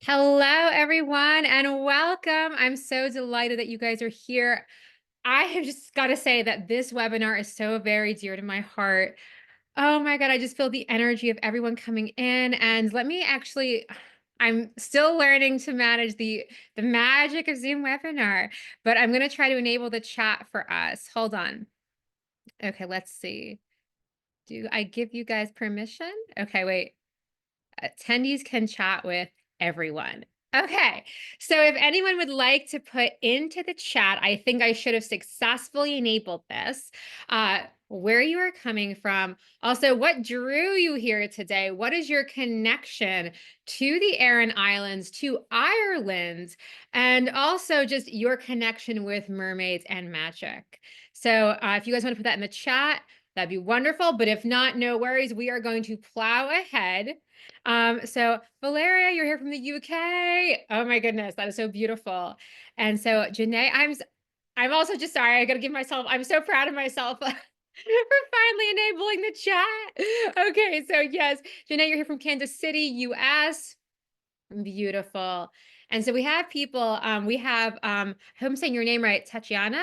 Hello, everyone, and welcome. I'm so delighted that you guys are here. I have just got to say that this webinar is so very dear to my heart. Oh my God, I just feel the energy of everyone coming in. And let me actually, I'm still learning to manage the magic of Zoom webinar, but I'm going to try to enable the chat for us. Hold on. Okay, let's see. Do I give you guys permission? Okay, wait. Attendees can chat with everyone. Okay, so if anyone would like to put into the chat, I think I should have successfully enabled this, where you are coming from. Also, what drew you here today? What is your connection to the Aran Islands, to Ireland, and also just your connection with mermaids and magic? So if you guys want to put that in the chat, that'd be wonderful. But if not, no worries. We are going to plow ahead. So Valeria, you're here from the UK. Oh my goodness, that is so beautiful. And so Janae, I'm also just sorry, I gotta give myself, I'm so proud of myself for finally enabling the chat. Okay, so yes, Janae, you're here from Kansas City, US. Beautiful. And so we have people, we have, I hope I'm saying your name right, Tatiana,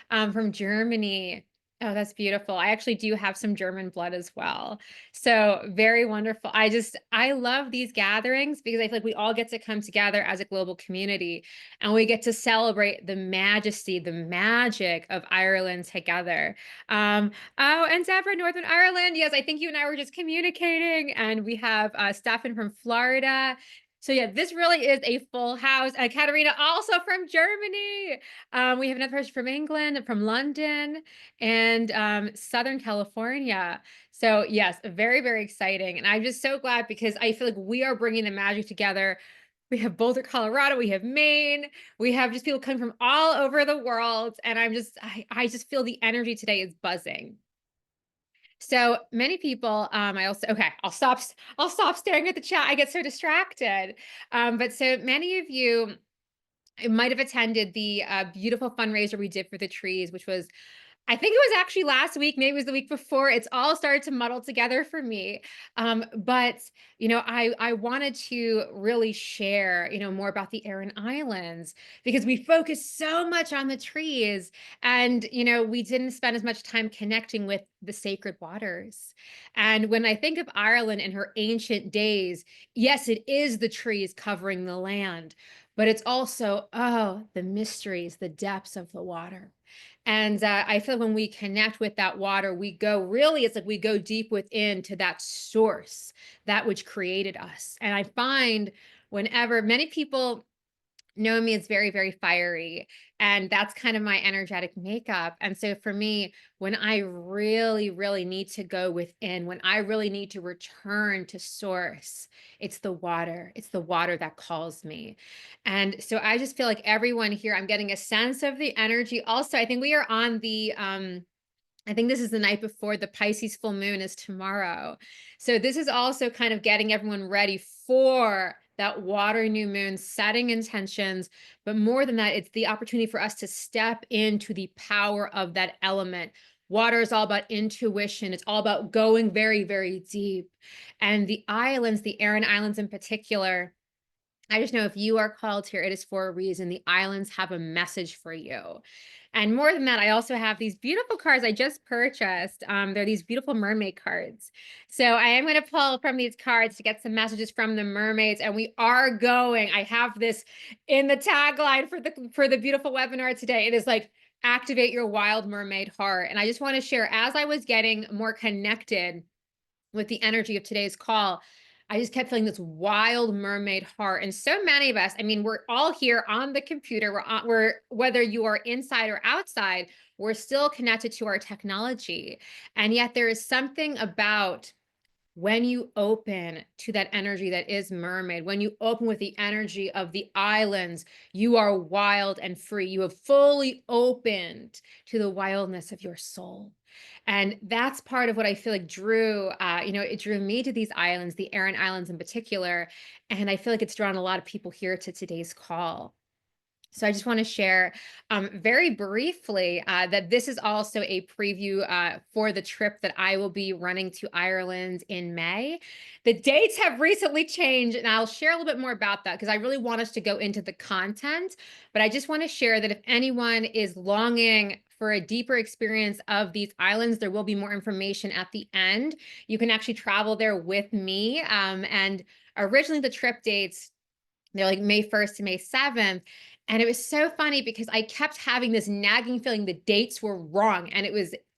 from Germany. Oh, that's beautiful. I actually do have some German blood as well. So very wonderful. I love these gatherings because I feel like we all get to come together as a global community and we get to celebrate the majesty, the magic of Ireland together. Oh, and Deborah, Northern Ireland. Yes, I think you and I were just communicating, and we have Stefan from Florida. So yeah, this really is a full house. Katerina, also from Germany. We have another person from England, from London, and Southern California. So yes, very, very exciting. And I'm just so glad because I feel like we are bringing the magic together. We have Boulder, Colorado. We have Maine. We have just people coming from all over the world. And I just feel the energy today is buzzing. So many people, okay, I'll stop staring at the chat. I get so distracted. But so many of you might have attended the beautiful fundraiser we did for the trees, which was, I think it was actually last week, maybe it was the week before. It's all started to muddle together for me. But I wanted to really share, more about the Aran Islands because we focused so much on the trees, and we didn't spend as much time connecting with the sacred waters. And when I think of Ireland in her ancient days, yes, it is the trees covering the land, but it's also, the mysteries, the depths of the water. And I feel when we connect with that water, it's like we go deep within to that source, that which created us. And I find whenever many people know me as very, very fiery, and that's kind of my energetic makeup. And so for me, when I really, really need to go within, when I really need to return to source, it's the water. It's the water that calls me. And so I just feel like everyone here, I'm getting a sense of the energy. Also, I think we are on I think this is the night before the Pisces full moon is tomorrow. So this is also kind of getting everyone ready for that water new moon, setting intentions. But more than that, it's the opportunity for us to step into the power of that element. Water is all about intuition. It's all about going very, very deep. And the islands, the Aran Islands in particular, I just know if you are called here, it is for a reason. The islands have a message for you. And more than that, I also have these beautiful cards I just purchased. They're these beautiful mermaid cards. So I am going to pull from these cards to get some messages from the mermaids. And we are going. I have this in the tagline for the beautiful webinar today. It is like, activate your wild mermaid heart. And I just want to share, as I was getting more connected with the energy of today's call, I just kept feeling this wild mermaid heart. And so many of us, I mean, we're all here on the computer. We're whether you are inside or outside, we're still connected to our technology. And yet there is something about when you open to that energy that is mermaid, when you open with the energy of the islands, you are wild and free. You have fully opened to the wildness of your soul. And that's part of what I feel like it drew me to these islands, the Aran Islands in particular. And I feel like it's drawn a lot of people here to today's call. So I just want to share very briefly that this is also a preview for the trip that I will be running to Ireland in May. The dates have recently changed, and I'll share a little bit more about that because I really want us to go into the content. But I just want to share that if anyone is longing for a deeper experience of these islands, there will be more information at the end. You can actually travel there with me. And originally, the trip dates, they're like May 1st to May 7th. And it was so funny because I kept having this nagging feeling the dates were wrong. And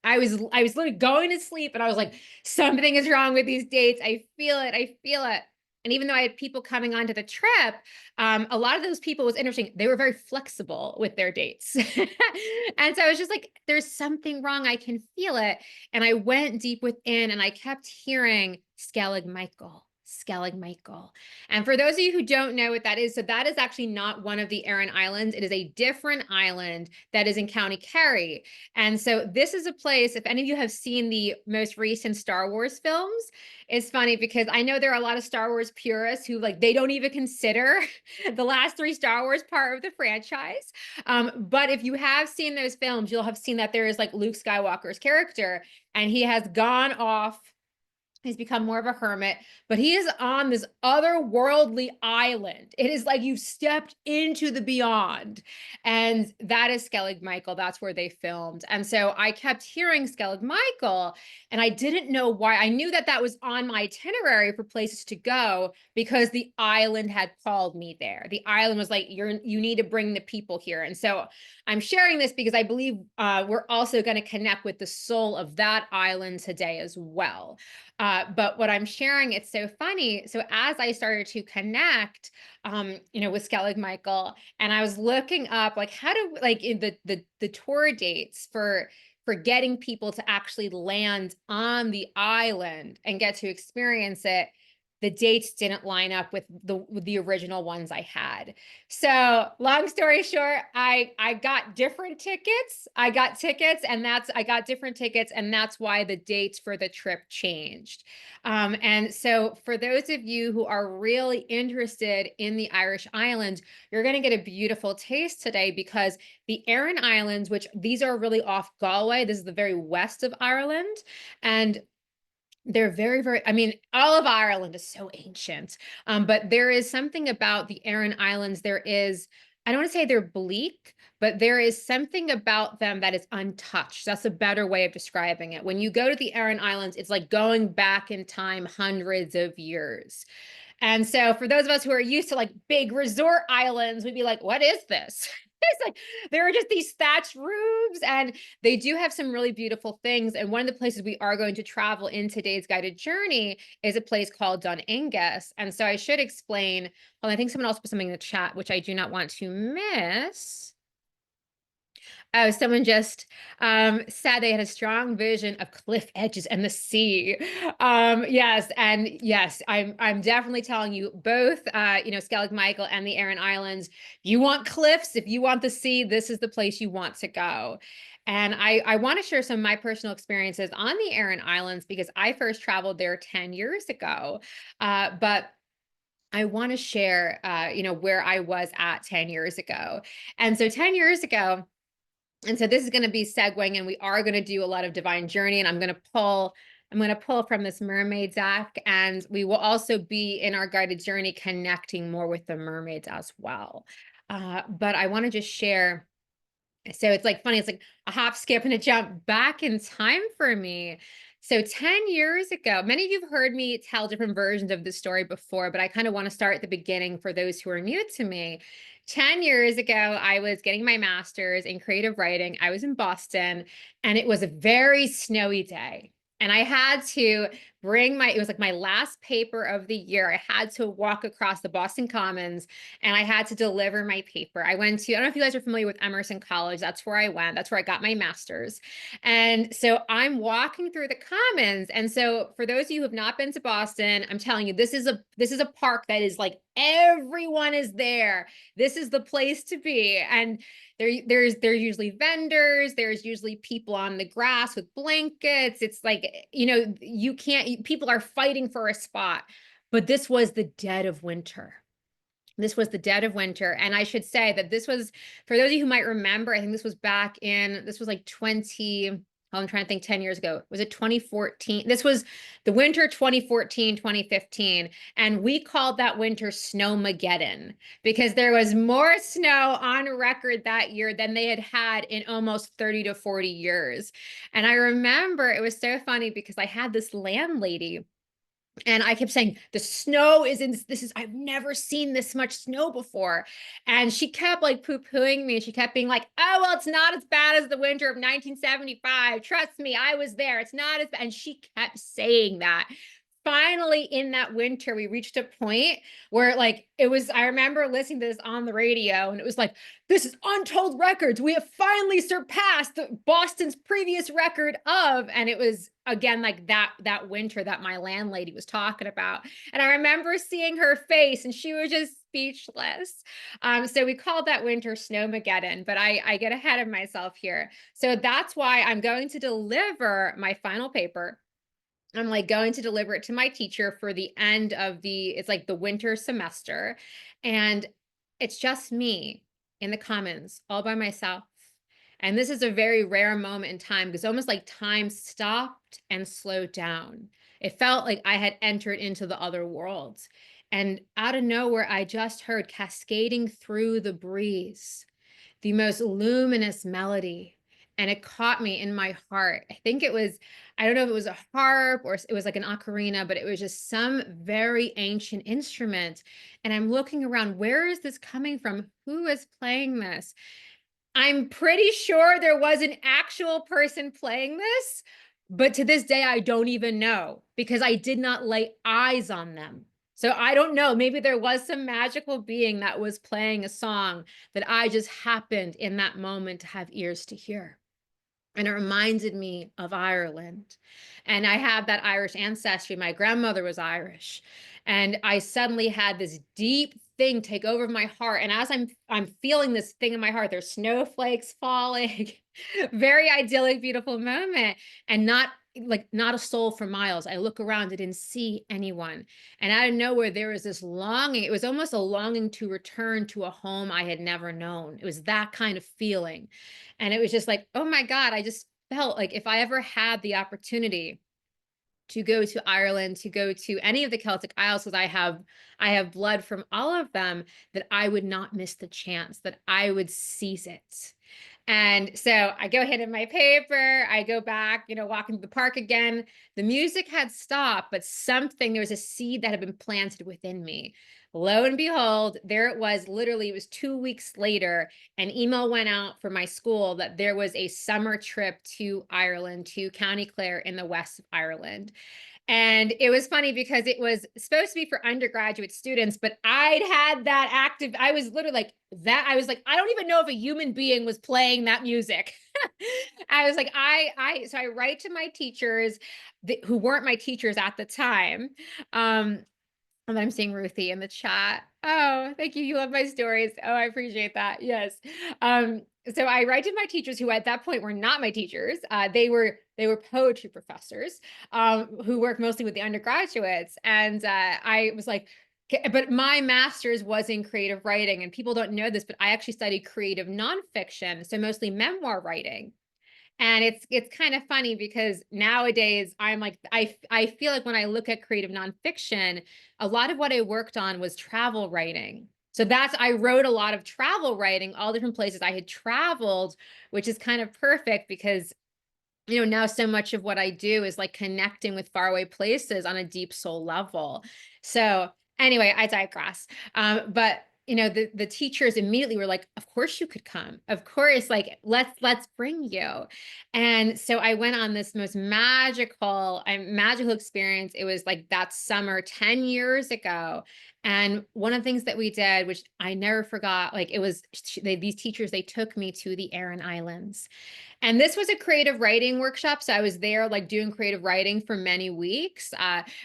I was literally going to sleep and I was like, something is wrong with these dates. I feel it. I feel it. And even though I had people coming onto the trip, a lot of those people, was interesting. They were very flexible with their dates. And so I was just like, there's something wrong. I can feel it. And I went deep within and I kept hearing Skellig Michael, Skellig Michael. And for those of you who don't know what that is, so that is actually not one of the Aran Islands. It is a different island that is in County Kerry. And so this is a place, if any of you have seen the most recent Star Wars films, it's funny because I know there are a lot of Star Wars purists who like, they don't even consider the last three Star Wars part of the franchise. But if you have seen those films, you'll have seen that there is like Luke Skywalker's character and he has gone off. He's become more of a hermit, but he is on this otherworldly island. It is like you've stepped into the beyond. And that is Skellig Michael. That's where they filmed. And so I kept hearing Skellig Michael, and I didn't know why. I knew that that was on my itinerary for places to go because the island had called me there. The island was like, you need to bring the people here. And so I'm sharing this because I believe we're also going to connect with the soul of that island today as well. But what I'm sharing, it's so funny. So as I started to connect, with Skellig Michael, and I was looking up like how to like in the tour dates for getting people to actually land on the island and get to experience it, the dates didn't line up with the original ones I had. So long story short, I got different tickets. I got different tickets, and that's why the dates for the trip changed. And so for those of you who are really interested in the Irish Islands, you're going to get a beautiful taste today because the Aran Islands, which these are really off Galway, this is the very west of Ireland, and they're very, very, I mean, all of Ireland is so ancient. But there is something about the Aran Islands. I don't want to say they're bleak, but there is something about them that is untouched. That's a better way of describing it. When you go to the Aran Islands, it's like going back in time hundreds of years. And so for those of us who are used to like big resort islands, we'd be like, what is this? It's like there are just these thatched roofs, and they do have some really beautiful things. And one of the places we are going to travel in today's guided journey is a place called Dun Angus. And so I should explain, well, I think someone else put something in the chat, which I do not want to miss. Oh, someone just said they had a strong vision of cliff edges and the sea. Yes, and yes, I'm definitely telling you both. Skellig Michael and the Aran Islands. You want cliffs? If you want the sea, this is the place you want to go. And I want to share some of my personal experiences on the Aran Islands because I first traveled there 10 years ago. But I want to share, where I was at 10 years ago. And so 10 years ago, and so this is going to be segueing, and we are going to do a lot of divine journey, and I'm going to pull from this mermaid deck, and we will also be in our guided journey connecting more with the mermaids as well. But I want to just share. So it's like funny, it's like a hop, skip, and a jump back in time for me. So 10 years ago, many of you have heard me tell different versions of this story before, but I kind of want to start at the beginning for those who are new to me. 10 years ago, I was getting my master's in creative writing. I was in Boston, and it was a very snowy day. And I had to it was like my last paper of the year. I had to walk across the Boston Commons and I had to deliver my paper. I don't know if you guys are familiar with Emerson College. That's where I went. That's where I got my master's. And so I'm walking through the Commons. And so for those of you who have not been to Boston, I'm telling you, this is a park that is like everyone is there. This is the place to be. And there's usually vendors, there's usually people on the grass with blankets. It's like, people are fighting for a spot. But this was the dead of winter. This was the dead of winter. And I should say that this was, for those of you who might remember, I think this was back in, this was like 20, oh, I'm trying to think 10 years ago. Was it 2014? This was the winter 2014, 2015. And we called that winter Snowmageddon because there was more snow on record that year than they had had in almost 30 to 40 years. And I remember it was so funny because I had this landlady and I kept saying, the snow is in this is, I've never seen this much snow before. And she kept like poo-pooing me. She kept being like, oh, well, it's not as bad as the winter of 1975. Trust me, I was there. It's not as bad. And she kept saying that. Finally, in that winter, we reached a point where like it was, I remember listening to this on the radio and it was like, this is untold records. We have finally surpassed Boston's previous record of, and it was again like that winter that my landlady was talking about. And I remember seeing her face and she was just speechless. So we called that winter Snowmageddon, but I get ahead of myself here. So that's why I'm going to deliver my final paper. I'm like going to deliver it to my teacher for the end of it's like the winter semester. And it's just me in the Commons all by myself. And this is a very rare moment in time because almost like time stopped and slowed down. It felt like I had entered into the other worlds. And out of nowhere, I just heard cascading through the breeze the most luminous melody. And it caught me in my heart. I think it was, I don't know if it was a harp or it was like an ocarina, but it was just some very ancient instrument. And I'm looking around, where is this coming from? Who is playing this? I'm pretty sure there was an actual person playing this, but to this day, I don't even know because I did not lay eyes on them. So I don't know, maybe there was some magical being that was playing a song that I just happened in that moment to have ears to hear. And it reminded me of Ireland. And I have that Irish ancestry. My grandmother was Irish. And I suddenly had this deep thing take over my heart. And as I'm feeling this thing in my heart, there's snowflakes falling. Very idyllic, beautiful moment. And not a soul for miles. I look around, I didn't see anyone. And out of nowhere, there was this longing. It was almost a longing to return to a home I had never known. It was that kind of feeling. And it was just like, oh my God, I just felt like if I ever had the opportunity to go to Ireland, to go to any of the Celtic Isles, because I have blood from all of them, that I would not miss the chance, that I would seize it. And so I go ahead in my paper, I go back, walking to the park again. The music had stopped, but there was a seed that had been planted within me. Lo and behold, there it was. Literally, it was 2 weeks later, an email went out from my school that there was a summer trip to Ireland, to County Clare in the west of Ireland. And it was funny because it was supposed to be for undergraduate students, but I'd had that active. I was literally like that. I was like, I don't even know if a human being was playing that music. I was like, so I write to my teachers who weren't my teachers at the time. And I'm seeing Ruthie in the chat. Oh, thank you. You love my stories. Oh, I appreciate that. Yes. So I write to my teachers who at that point were not my teachers. They were poetry professors who worked mostly with the undergraduates. And I was like, but my master's was in creative writing, and people don't know this, but I actually studied creative nonfiction, so mostly memoir writing. And it's kind of funny because nowadays I'm like, I feel like when I look at creative nonfiction, a lot of what I worked on was travel writing. So I wrote a lot of travel writing, all different places I had traveled, which is kind of perfect because now so much of what I do is like connecting with faraway places on a deep soul level. So anyway, I digress. But the teachers immediately were like, of course you could come. Of course, like let's bring you. And so I went on this most magical experience. It was like that summer 10 years ago. And one of the things that we did, which I never forgot, like it was these teachers, they took me to the Aran Islands. And this was a creative writing workshop. So I was there like doing creative writing for many weeks.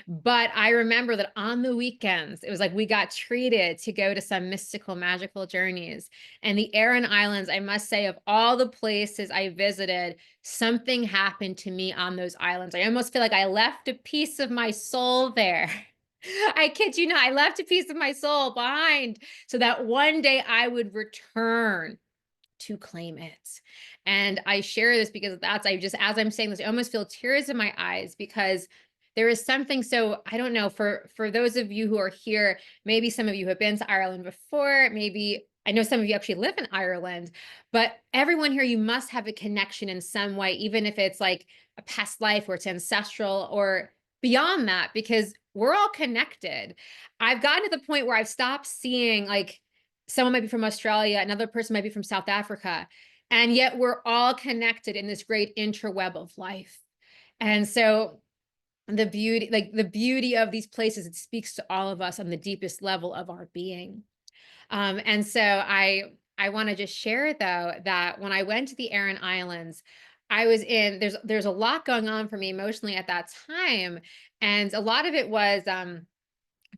But I remember that on the weekends, it was like we got treated to go to some mystical, magical journeys. And the Aran Islands, I must say, of all the places I visited, something happened to me on those islands. I almost feel like I left a piece of my soul there. I kid you not. I left a piece of my soul behind so that one day I would return to claim it. And I share this because that's I just as I'm saying this, I almost feel tears in my eyes because there is something so I don't know for those of you who are here, maybe some of you have been to Ireland before, maybe I know some of you actually live in Ireland, but everyone here you must have a connection in some way, even if it's like a past life or it's ancestral or beyond that, because we're all connected. I've gotten to the point where I've stopped seeing like someone might be from Australia, another person might be from South Africa, and yet we're all connected in this great interweb of life. And so the beauty of these places, it speaks to all of us on the deepest level of our being. And so I want to just share though that when I went to the Aran Islands, I was in there's a lot going on for me emotionally at that time, and a lot of it was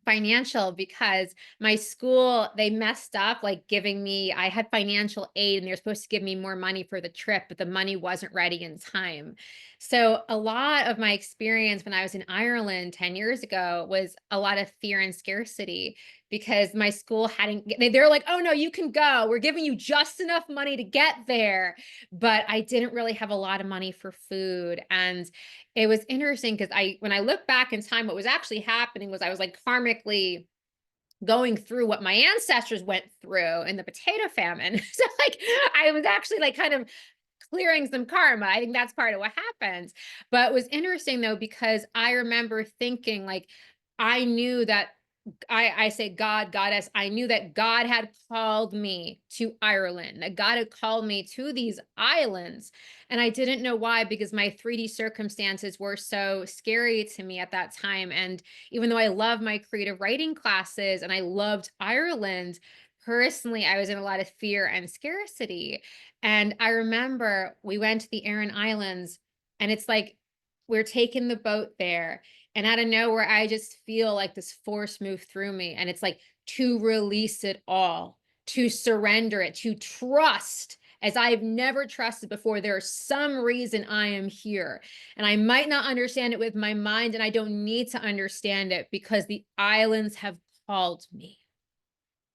financial because my school they messed up like giving me I had financial aid and they're supposed to give me more money for the trip but the money wasn't ready in time. So a lot of my experience when I was in Ireland 10 years ago was a lot of fear and scarcity because my school hadn't they're like, "Oh no, you can go. We're giving you just enough money to get there." But I didn't really have a lot of money for food, and it was interesting because I when I look back in time, what was actually happening was I was like karmically going through what my ancestors went through in the potato famine. So like I was actually like kind of clearing some karma. I think that's part of what happens. But it was interesting though, because I remember thinking like I knew that I say God, goddess, I knew that God had called me to Ireland, that God had called me to these islands. And I didn't know why, because my 3D circumstances were so scary to me at that time. And even though I love my creative writing classes and I loved Ireland, personally, I was in a lot of fear and scarcity. And I remember we went to the Aran Islands, and it's like we're taking the boat there. And out of nowhere, I just feel like this force move through me. And it's like to release it all, to surrender it, to trust as I've never trusted before. There's some reason I am here. And I might not understand it with my mind, and I don't need to understand it because the islands have called me.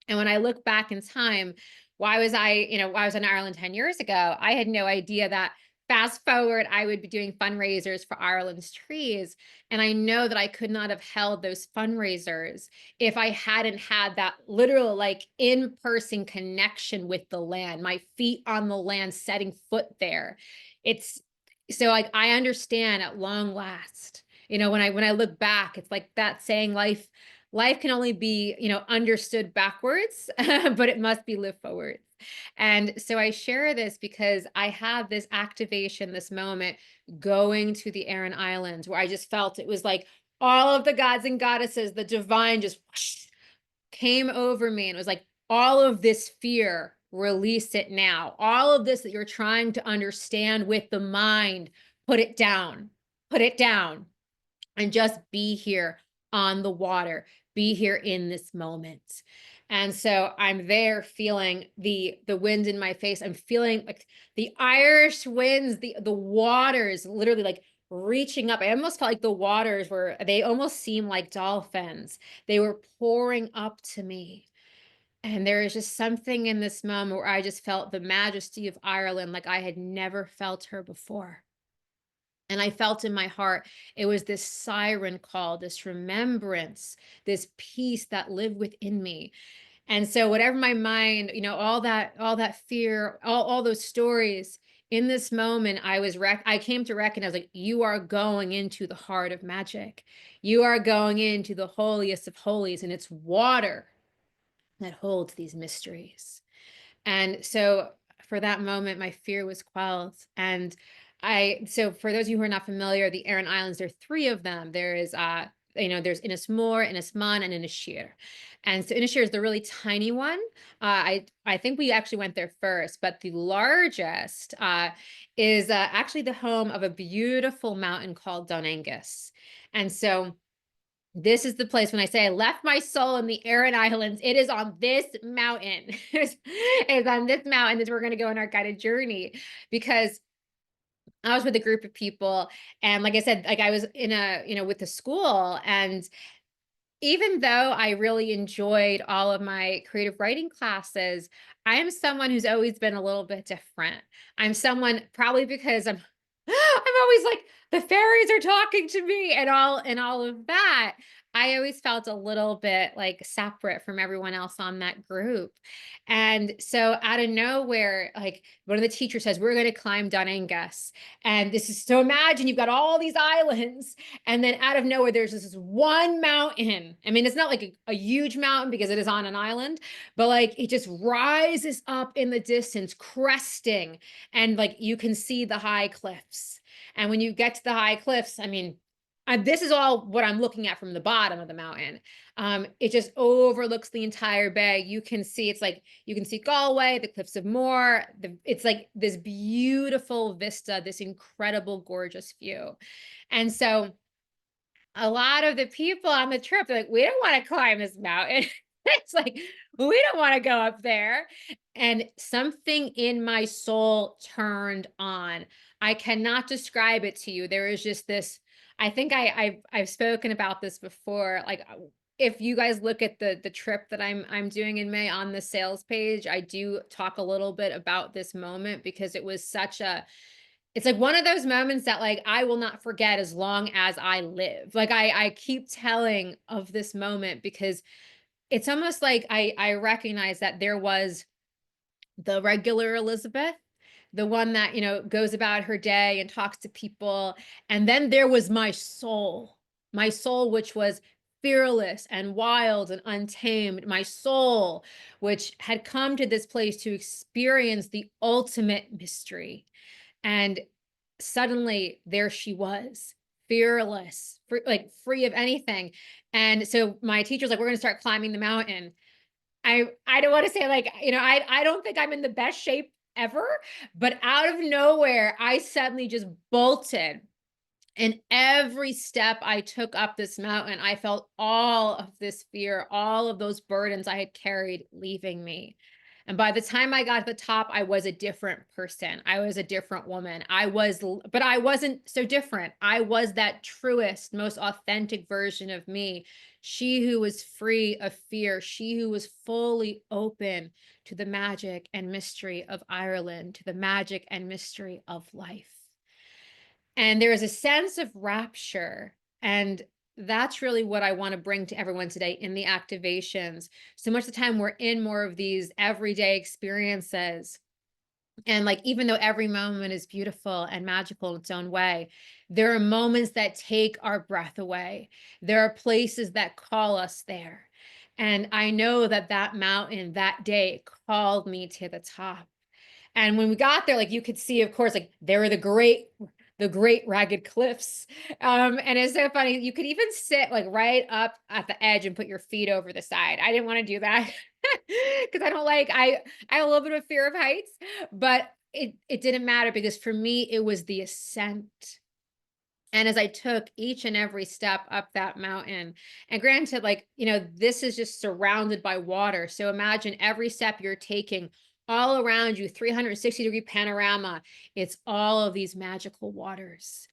And when I look back in time, why was why I was in Ireland 10 years ago, I had no idea that fast forward, I would be doing fundraisers for Ireland's trees. And I know that I could not have held those fundraisers if I hadn't had that literal, like in person connection with the land, my feet on the land, setting foot there. It's so like I understand at long last. When I look back, it's like that saying life can only be understood backwards but it must be lived forward. And so I share this because I had this activation, this moment going to the Aran Islands where I just felt it was like all of the gods and goddesses, the divine just whoosh, came over me, and it was like all of this fear, release it now. All of this that you're trying to understand with the mind, put it down, put it down, and just be here on the water, be here in this moment. And so I'm there feeling the wind in my face. I'm feeling like the Irish winds, the waters literally like reaching up. I almost felt like the waters were, they almost seemed like dolphins. They were pouring up to me. And there is just something in this moment where I just felt the majesty of Ireland like I had never felt her before. And I felt in my heart, it was this siren call, this remembrance, this peace that lived within me. And so whatever my mind, all that fear, all those stories, in this moment, I came to recognize like you are going into the heart of magic. You are going into the holiest of holies, and it's water that holds these mysteries. And so for that moment, my fear was quelled. And so for those of you who are not familiar, the Aran Islands, there are three of them. There's Innismore, Innismon, and Inisheer. And so Inisheer is the really tiny one. I think we actually went there first, but the largest is actually the home of a beautiful mountain called Donangus. And so this is the place when I say I left my soul in the Aran Islands, it is on this mountain. It's on this mountain that we're going to go on our guided journey, because I was with a group of people. And like I said, like I was in with the school, and even though I really enjoyed all of my creative writing classes, I am someone who's always been a little bit different. I'm someone probably because I'm always like the fairies are talking to me and all of that. I always felt a little bit like separate from everyone else on that group. And so out of nowhere, like one of the teachers says, we're going to climb Dunangus. And this is so imagine you've got all these islands and then out of nowhere, there's this one mountain. I mean, it's not like a huge mountain because it is on an island, but like it just rises up in the distance, cresting, and like you can see the high cliffs. And when you get to the high cliffs, I mean, this is all what I'm looking at from the bottom of the mountain. It just overlooks the entire bay. You can see it's like you can see Galway, the Cliffs of Moher. It's like this beautiful vista, this incredible, gorgeous view. And so a lot of the people on the trip, they're like, we don't want to climb this mountain. It's like, we don't want to go up there. And something in my soul turned on. I cannot describe it to you. There is just this, I think I've spoken about this before. Like if you guys look at the trip that I'm doing in May on the sales page, I do talk a little bit about this moment because it was such a it's like one of those moments that like I will not forget as long as I live. Like I keep telling of this moment because it's almost like I recognize that there was the regular Elizabeth, the one that, you know, goes about her day and talks to people, and then there was my soul which was fearless and wild and untamed, my soul which had come to this place to experience the ultimate mystery. And suddenly there she was, fearless, like free of anything. And so my teacher's like, we're going to start climbing the mountain. I don't want to say like, you know, I don't think I'm in the best shape ever, but out of nowhere, I suddenly just bolted. And every step I took up this mountain, I felt all of this fear, all of those burdens I had carried leaving me. And by the time I got to the top, I was a different person. I was a different woman. But I wasn't so different. I was that truest, most authentic version of me. She who was free of fear, she who was fully open to the magic and mystery of Ireland, to the magic and mystery of life. And there is a sense of rapture. And that's really what I want to bring to everyone today in the activations. So much of the time we're in more of these everyday experiences. And like, even though every moment is beautiful and magical in its own way, there are moments that take our breath away. There are places that call us there. And I know that that mountain that day called me to the top. And when we got there, like you could see, of course, like there were the great ragged cliffs. And it's so funny. You could even sit like right up at the edge and put your feet over the side. I didn't want to do that because I don't like, I have a little bit of fear of heights, but it didn't matter because for me, it was the ascent. And as I took each and every step up that mountain, and granted, like, you know, this is just surrounded by water. So imagine every step you're taking all around you, 360-degree panorama. It's all of these magical waters.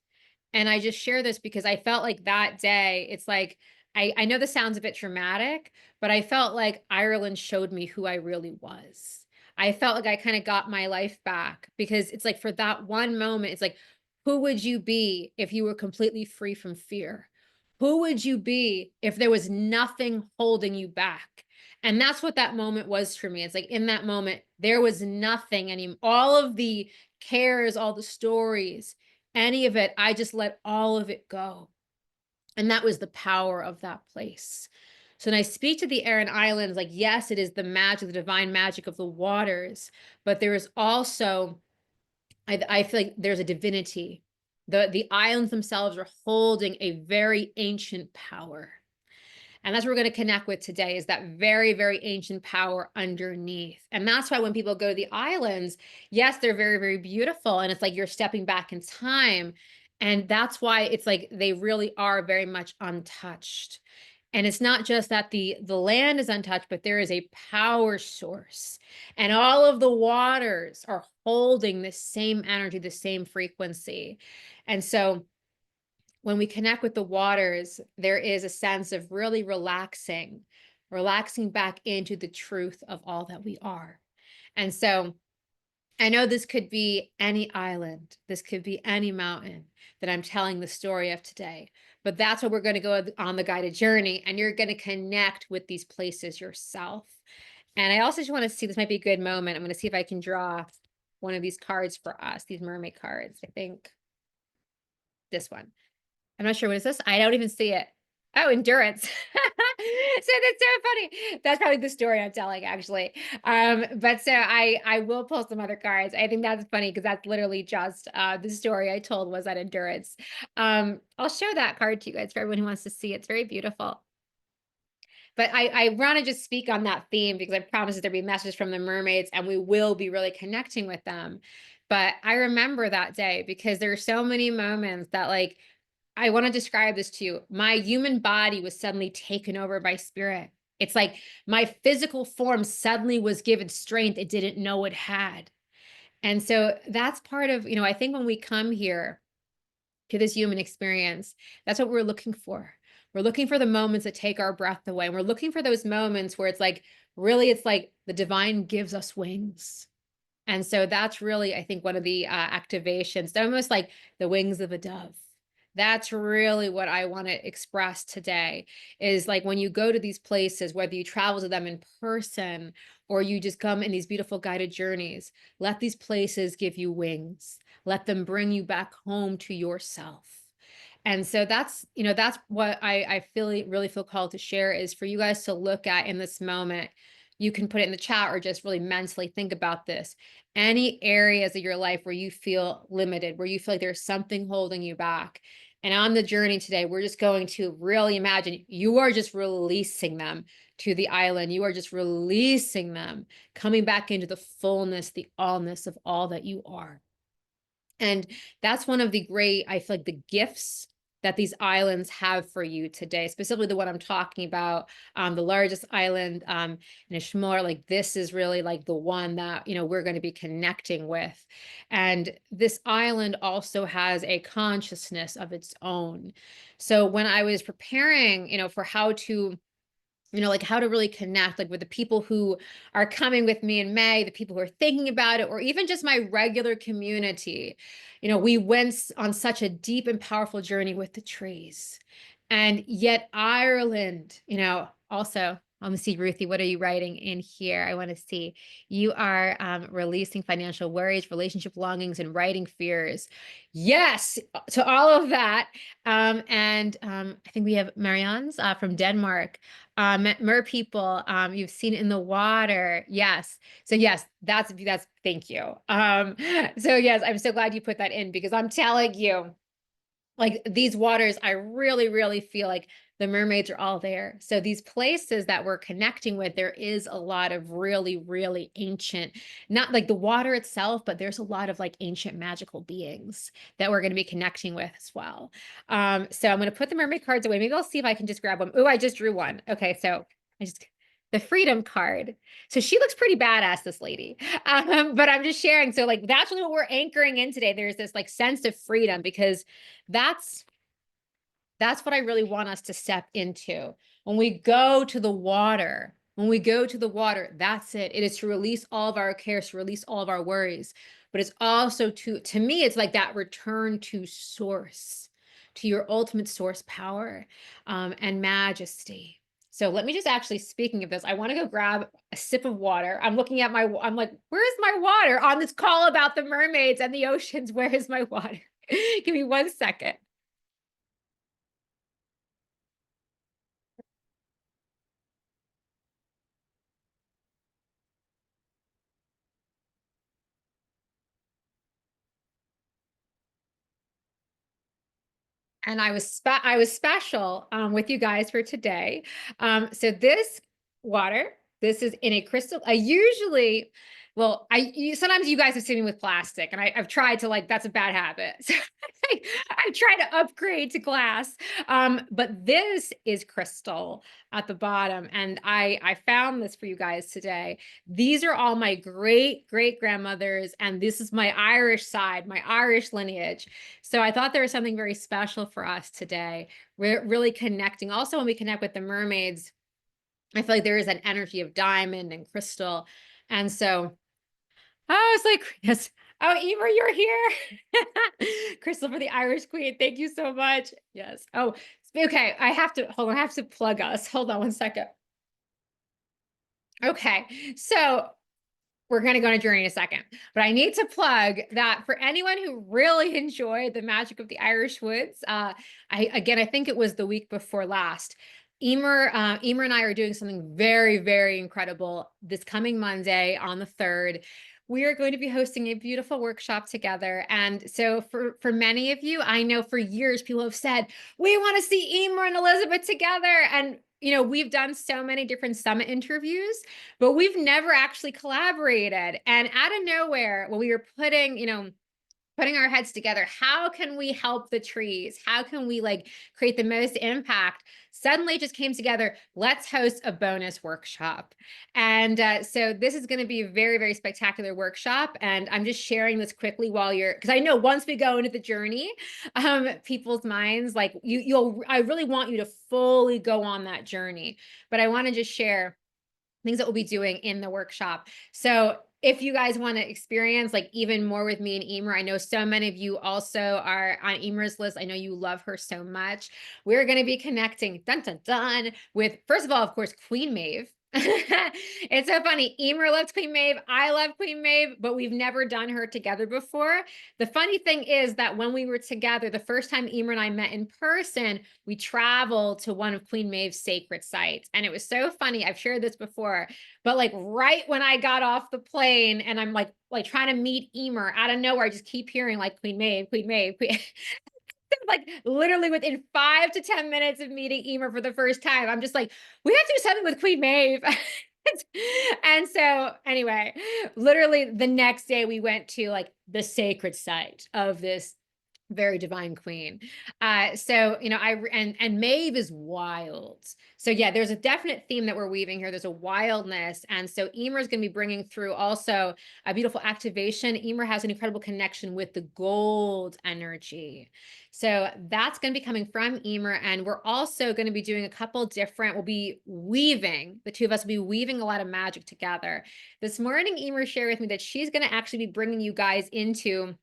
And I just share this because I felt like that day, it's like, I know this sounds a bit dramatic, but I felt like Ireland showed me who I really was. I felt like I kind of got my life back because it's like for that one moment, it's like, who would you be if you were completely free from fear? Who would you be if there was nothing holding you back? And that's what that moment was for me. It's like in that moment, there was nothing anymore. All of the cares, all the stories, any of it, I just let all of it go. And that was the power of that place. So when I speak to the Aran Islands, like, yes, it is the magic, the divine magic of the waters, but there is also, I feel like there's a divinity. The islands themselves are holding a very ancient power. And that's what we're going to connect with today is that very, very ancient power underneath. And that's why when people go to the islands, yes, they're very, very beautiful. And it's like you're stepping back in time. And that's why it's like they really are very much untouched. And it's not just that the land is untouched, but there is a power source. And all of the waters are holding the same energy, the same frequency. And so when we connect with the waters, there is a sense of really relaxing back into the truth of all that we are. And so I know this could be any island, this could be any mountain that I'm telling the story of today, but that's what we're going to go on the guided journey, and you're going to connect with these places yourself. And I also just want to see, this might be a good moment. I'm going to see if I can draw one of these cards for us, these mermaid cards. I think this one. I'm not sure, what is this? I don't even see it. Oh, endurance. So that's so funny. That's probably the story I'm telling, actually. But so I will pull some other cards. I think that's funny because that's literally just the story I told was that endurance. I'll show that card to you guys for everyone who wants to see. It's very beautiful. But I want to just speak on that theme because I promise there'll be messages from the mermaids and we will be really connecting with them. But I remember that day because there are so many moments that, like, I want to describe this to you. My human body was suddenly taken over by spirit. It's like my physical form suddenly was given strength it didn't know it had. And so that's part of, I think when we come here to this human experience, that's what we're looking for. We're looking for the moments that take our breath away. And we're looking for those moments where it's like, really, it's like the divine gives us wings. And so that's really, I think, one of the activations, almost like the wings of a dove. That's really what I want to express today, is like when you go to these places, whether you travel to them in person or you just come in these beautiful guided journeys, let these places give you wings. Let them bring you back home to yourself. And so that's what I really feel called to share, is for you guys to look at in this moment. You can put it in the chat or just really mentally think about this. Any areas of your life where you feel limited, where you feel like there's something holding you back. And on the journey today, we're just going to really imagine you are just releasing them to the island. You are just releasing them, coming back into the fullness, the allness of all that you are. And that's one of the great, I feel like, the gifts that these islands have for you today, specifically the one I'm talking about, the largest island in Ishmael. Like, this is really like the one that, we're going to be connecting with. And this island also has a consciousness of its own. So when I was preparing, for how to like how to really connect, like with the people who are coming with me in May, the people who are thinking about it, or even just my regular community. We went on such a deep and powerful journey with the trees. And yet Ireland, also, let me see, Ruthie, what are you writing in here? I want to see. You are releasing financial worries, relationship longings, and writing fears. Yes, to all of that. And I think we have Marianne's from Denmark. Mer people, you've seen it in the water. Yes. So yes, that's thank you. So yes, I'm so glad you put that in, because I'm telling you, like, these waters, I really, really feel like the mermaids are all there. So these places that we're connecting with, there is a lot of really, really ancient, not like the water itself, but there's a lot of like ancient magical beings that we're going to be connecting with as well. So I'm going to put the mermaid cards away. Maybe I'll see if I can just grab one. Oh, I just drew one. Okay, so the freedom card. So she looks pretty badass, this lady. But I'm just sharing. So like, that's really what we're anchoring in today. There's this like sense of freedom, because that's what I really want us to step into. When we go to the water, that's it. It is to release all of our cares, to release all of our worries. But it's also to me, it's like that return to source, to your ultimate source power and majesty. So let me just actually, speaking of this, I want to go grab a sip of water. I'm looking at I'm like, where's my water on this call about the mermaids and the oceans? Where is my water? Give me 1 second. And I was special with you guys for today. So this water, this is in a crystal. I usually Well, sometimes you guys have seen me with plastic, and I've tried to like that's a bad habit. So I've tried to upgrade to glass. But this is crystal at the bottom, and I found this for you guys today. These are all my great great grandmothers, and this is my Irish side, my Irish lineage. So I thought there was something very special for us today. We're really connecting. Also, when we connect with the mermaids, I feel like there is an energy of diamond and crystal, and so I was like, yes. Oh, Emer, you're here. Crystal for the Irish Queen. Thank you so much. Yes. Oh, okay. I have to hold on. I have to plug us. Hold on one second. Okay. So we're going to go on a journey in a second, but I need to plug that for anyone who really enjoyed the magic of the Irish woods. I think it was the week before last. Emer and I are doing something very, very incredible this coming Monday on the 3rd. We are going to be hosting a beautiful workshop together. And so for many of you, I know for years people have said, we want to see Emer and Elizabeth together. And we've done so many different summit interviews, but we've never actually collaborated. And out of nowhere, when we were putting our heads together, how can we help the trees? How can we like create the most impact? Suddenly it just came together. Let's host a bonus workshop. And so this is going to be a very, very spectacular workshop. And I'm just sharing this quickly because I know once we go into the journey, people's minds, like I really want you to fully go on that journey, but I want to just share things that we'll be doing in the workshop. So if you guys want to experience like even more with me and Emer, I know so many of you also are on Emer's list. I know you love her so much. We're going to be connecting dun, dun, dun, with, first of all, of course, Queen Maeve. It's so funny. Emer loves Queen Maeve. I love Queen Maeve, but we've never done her together before. The funny thing is that when we were together, the first time Emer and I met in person, we traveled to one of Queen Maeve's sacred sites. And it was so funny. I've shared this before, but like right when I got off the plane and I'm like trying to meet Emer out of nowhere, I just keep hearing like Queen Maeve, Queen Maeve, Queen. Like literally within 5 to 10 minutes of meeting Emer for the first time, I'm just like, we have to do something with Queen Maeve. And so anyway, literally the next day we went to like the sacred site of this very divine queen. So and Maeve is wild. So yeah, there's a definite theme that we're weaving here. There's a wildness, and so Emer is going to be bringing through also a beautiful activation. Emer has an incredible connection with the gold energy, so that's going to be coming from Emer, and we're also going to be doing a couple different. We'll be weaving. The two of us will be weaving a lot of magic together. This morning, Emer shared with me that she's going to actually be bringing you guys into.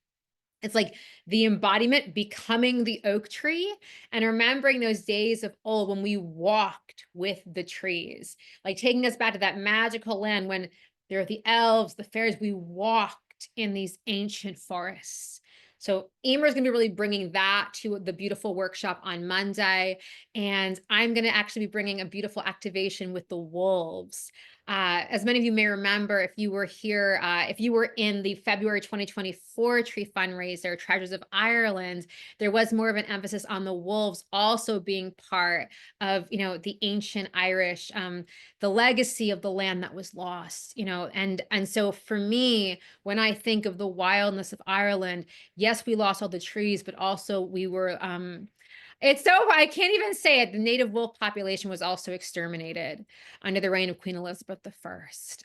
It's like the embodiment, becoming the oak tree and remembering those days of old when we walked with the trees, like taking us back to that magical land when there are the elves, the fairies, we walked in these ancient forests. So Emer is going to be really bringing that to the beautiful workshop on Monday. And I'm going to actually be bringing a beautiful activation with the wolves. As many of you may remember, if you were here, if you were in the February 2024 tree fundraiser, Treasures of Ireland, there was more of an emphasis on the wolves also being part of, the ancient Irish, the legacy of the land that was lost, and so for me, when I think of the wildness of Ireland, yes, we lost all the trees, but also we were, it's so, I can't even say it. The native wolf population was also exterminated under the reign of Queen Elizabeth I.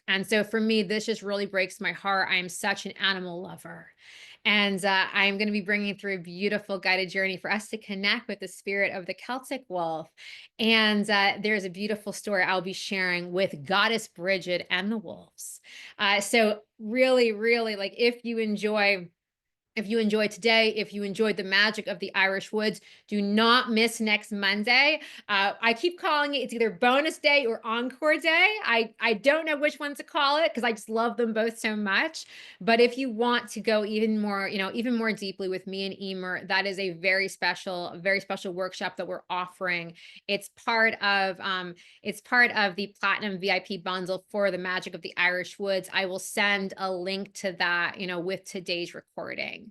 And so for me, this just really breaks my heart. I am such an animal lover. And I'm going to be bringing through a beautiful guided journey for us to connect with the spirit of the Celtic wolf. And there's a beautiful story I'll be sharing with Goddess Bridget and the wolves. So really, really, like if you enjoyed today, if you enjoyed the magic of the Irish woods, do not miss next Monday. I keep calling it, it's either bonus day or encore day. I don't know which one to call it because I just love them both so much. But if you want to go even more, even more deeply with me and Emer, that is a very special workshop that we're offering. It's part of the Platinum VIP bundle for the magic of the Irish woods. I will send a link to that, with today's recording.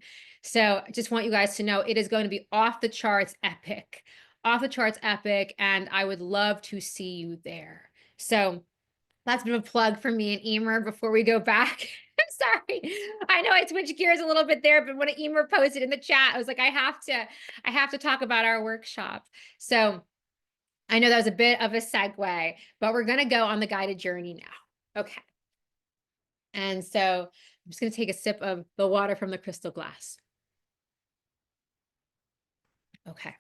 So I just want you guys to know it is going to be off the charts epic, and I would love to see you there. So That's been a plug for me and Emer before we go back. I'm sorry. I know I switched gears a little bit there, but when Emer posted in the chat, I was like, I have to talk about our workshop. So I know that was a bit of a segue, but we're going to go on the guided journey now. Okay. And so I'm just going to take a sip of the water from the crystal glass. Okay.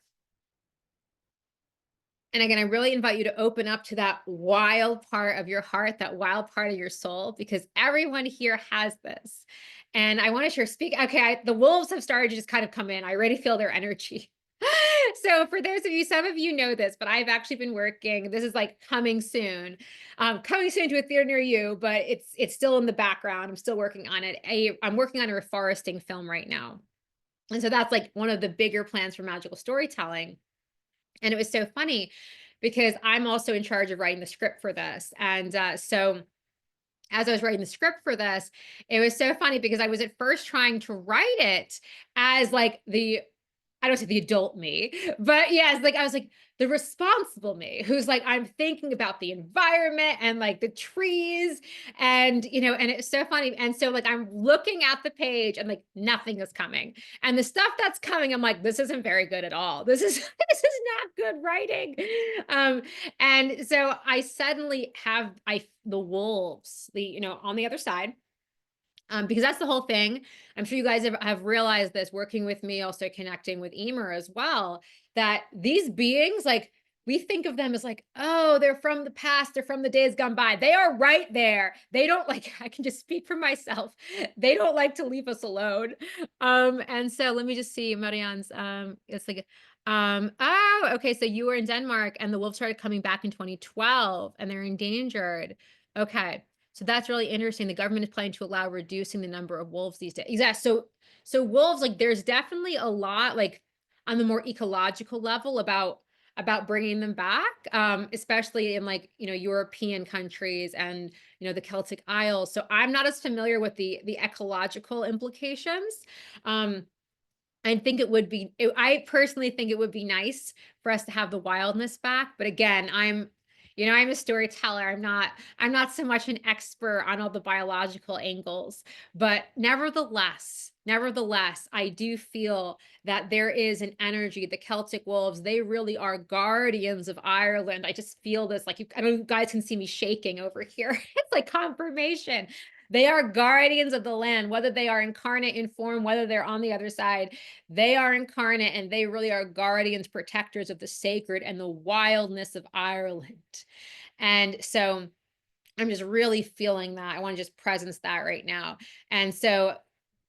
And again, I really invite you to open up to that wild part of your heart, that wild part of your soul, because everyone here has this. And I want to share, the wolves have started to just kind of come in. I already feel their energy. So for those of you, some of you know this, but I've actually been working. This is like coming soon to a theater near you, but it's still in the background. I'm still working on it. I'm working on a reforesting film right now. And so that's like one of the bigger plans for magical storytelling. And it was so funny because I'm also in charge of writing the script for this. And so as I was writing the script for this, it was so funny because I was at first trying to write it as like I don't say the adult me, but yes, like I was like the responsible me who's like, I'm thinking about the environment and like the trees and, and it's so funny. And so like, I'm looking at the page and like nothing is coming. And the stuff that's coming, I'm like, this isn't very good at all. This is, this is not good writing. And so I suddenly have, the wolves, on the other side, because that's the whole thing. I'm sure you guys have realized this working with me, also connecting with Emer as well, that these beings, like we think of them as like, oh, they're from the past, they're from the days gone by. They are right there. They don't like, I can just speak for myself. They don't like to leave us alone. And so let me just see, Marianne's, it's like, oh, okay. So you were in Denmark and the wolves started coming back in 2012 and they're endangered. Okay. So that's really interesting. The government is planning to allow reducing the number of wolves these days. Yeah. So wolves, like there's definitely a lot like on the more ecological level about bringing them back, especially in like, European countries and, the Celtic Isles. So I'm not as familiar with the ecological implications. I think I personally think it would be nice for us to have the wildness back. But again, I'm a storyteller. I'm not so much an expert on all the biological angles, but nevertheless, I do feel that there is an energy. The Celtic wolves, they really are guardians of Ireland. I just feel this, like, I don't know if you guys can see me shaking over here. It's like confirmation. They are guardians of the land, whether they are incarnate in form, whether they're on the other side, they are incarnate and they really are guardians, protectors of the sacred and the wildness of Ireland. And so I'm just really feeling that. I want to just presence that right now. And so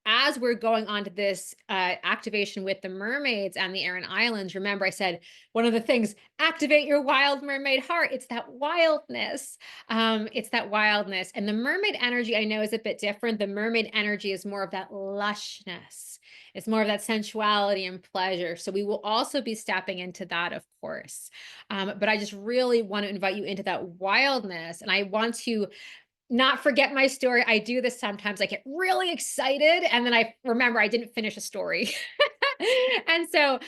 as we're going on to this activation with the mermaids and the Aran Islands, remember I said one of the things, activate your wild mermaid heart. It's that wildness. It's that wildness. And the mermaid energy I know is a bit different. The mermaid energy is more of that lushness. It's more of that sensuality and pleasure. So we will also be stepping into that, of course. But I just really want to invite you into that wildness. And I want to not forget my story. I do this sometimes. I get really excited and then I remember I didn't finish a story. And so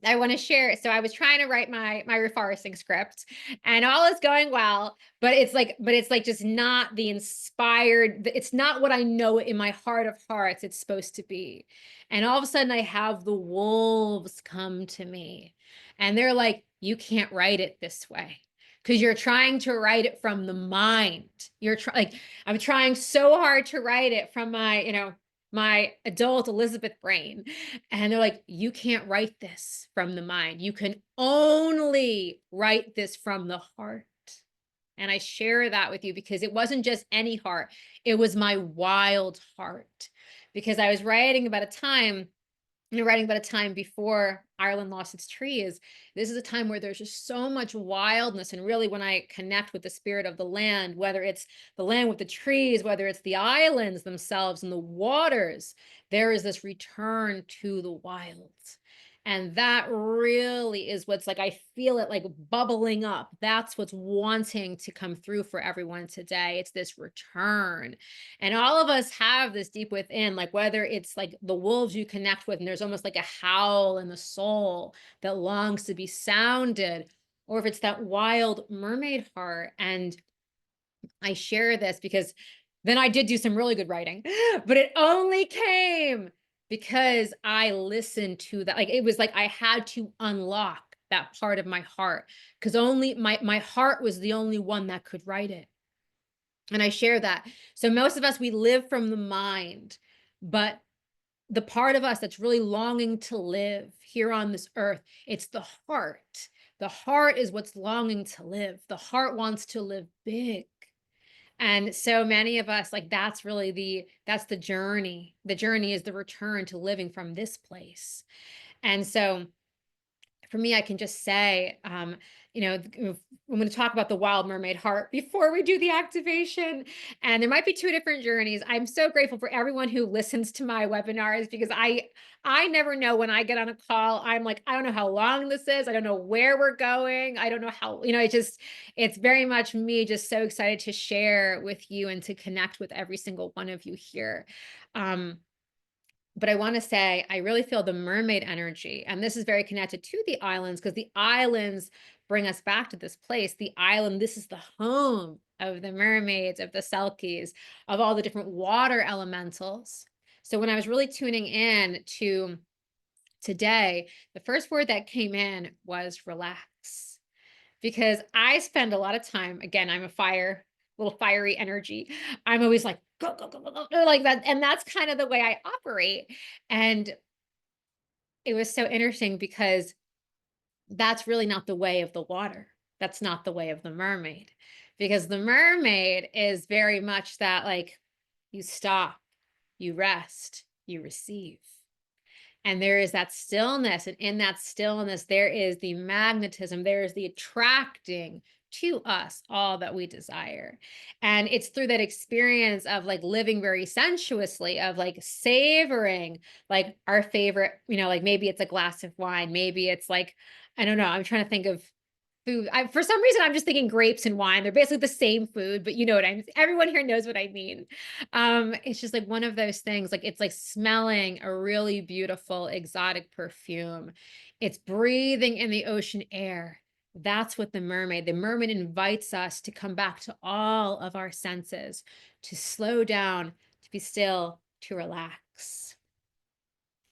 I want to share. So I was trying to write my reforesting script and all is going well, but it's like just not the inspired, it's not what I know in my heart of hearts it's supposed to be. And all of a sudden I have the wolves come to me and they're like, you can't write it this way because you're trying to write it from the mind. I'm trying so hard to write it from my adult Elizabeth brain. And they're like, you can't write this from the mind. You can only write this from the heart. And I share that with you because it wasn't just any heart. It was my wild heart. Because I was writing about a time before Ireland lost its trees. This is a time where there's just so much wildness. And really, when I connect with the spirit of the land, whether it's the land with the trees, whether it's the islands themselves and the waters, there is this return to the wild. And that really is what's like, I feel it like bubbling up. That's what's wanting to come through for everyone today. It's this return. And all of us have this deep within, like whether it's like the wolves you connect with, and there's almost like a howl in the soul that longs to be sounded, or if it's that wild mermaid heart. And I share this because then I did do some really good writing, but it only came because I listened to that. Like it was like I had to unlock that part of my heart because only my heart was the only one that could write it. And I share that. So most of us, we live from the mind, but the part of us that's really longing to live here on this earth, it's the heart. The heart is what's longing to live. The heart wants to live big. And so many of us, like that's really that's the journey. The journey is the return to living from this place. And so for me, I can just say, I'm going to talk about the wild mermaid heart before we do the activation. And there might be two different journeys. I'm so grateful for everyone who listens to my webinars because I never know when I get on a call. I'm like, I don't know how long this is. I don't know where we're going. I don't know how, it's very much me just so excited to share with you and to connect with every single one of you here. But I want to say, I really feel the mermaid energy. And this is very connected to the islands because the islands bring us back to this place. The island, this is the home of the mermaids, of the selkies, of all the different water elementals. So when I was really tuning in to today, the first word that came in was relax. Because I spend a lot of time, again, I'm a little fiery energy. I'm always like, go, go, go, go, go, like that. And that's kind of the way I operate. And it was so interesting because that's really not the way of the water. That's not the way of the mermaid. Because the mermaid is very much that like you stop, you rest, you receive. And there is that stillness. And in that stillness, there is the magnetism, there is the attracting to us all that we desire. And it's through that experience of like living very sensuously, of like savoring like our favorite, like maybe it's a glass of wine, maybe it's like, I don't know, I'm trying to think of food. For some reason, I'm just thinking grapes and wine. They're basically the same food, but you know what everyone here knows what I mean. It's just like one of those things, like it's like smelling a really beautiful exotic perfume. It's breathing in the ocean air. That's what the mermaid invites us to come back to all of our senses, to slow down, to be still, to relax.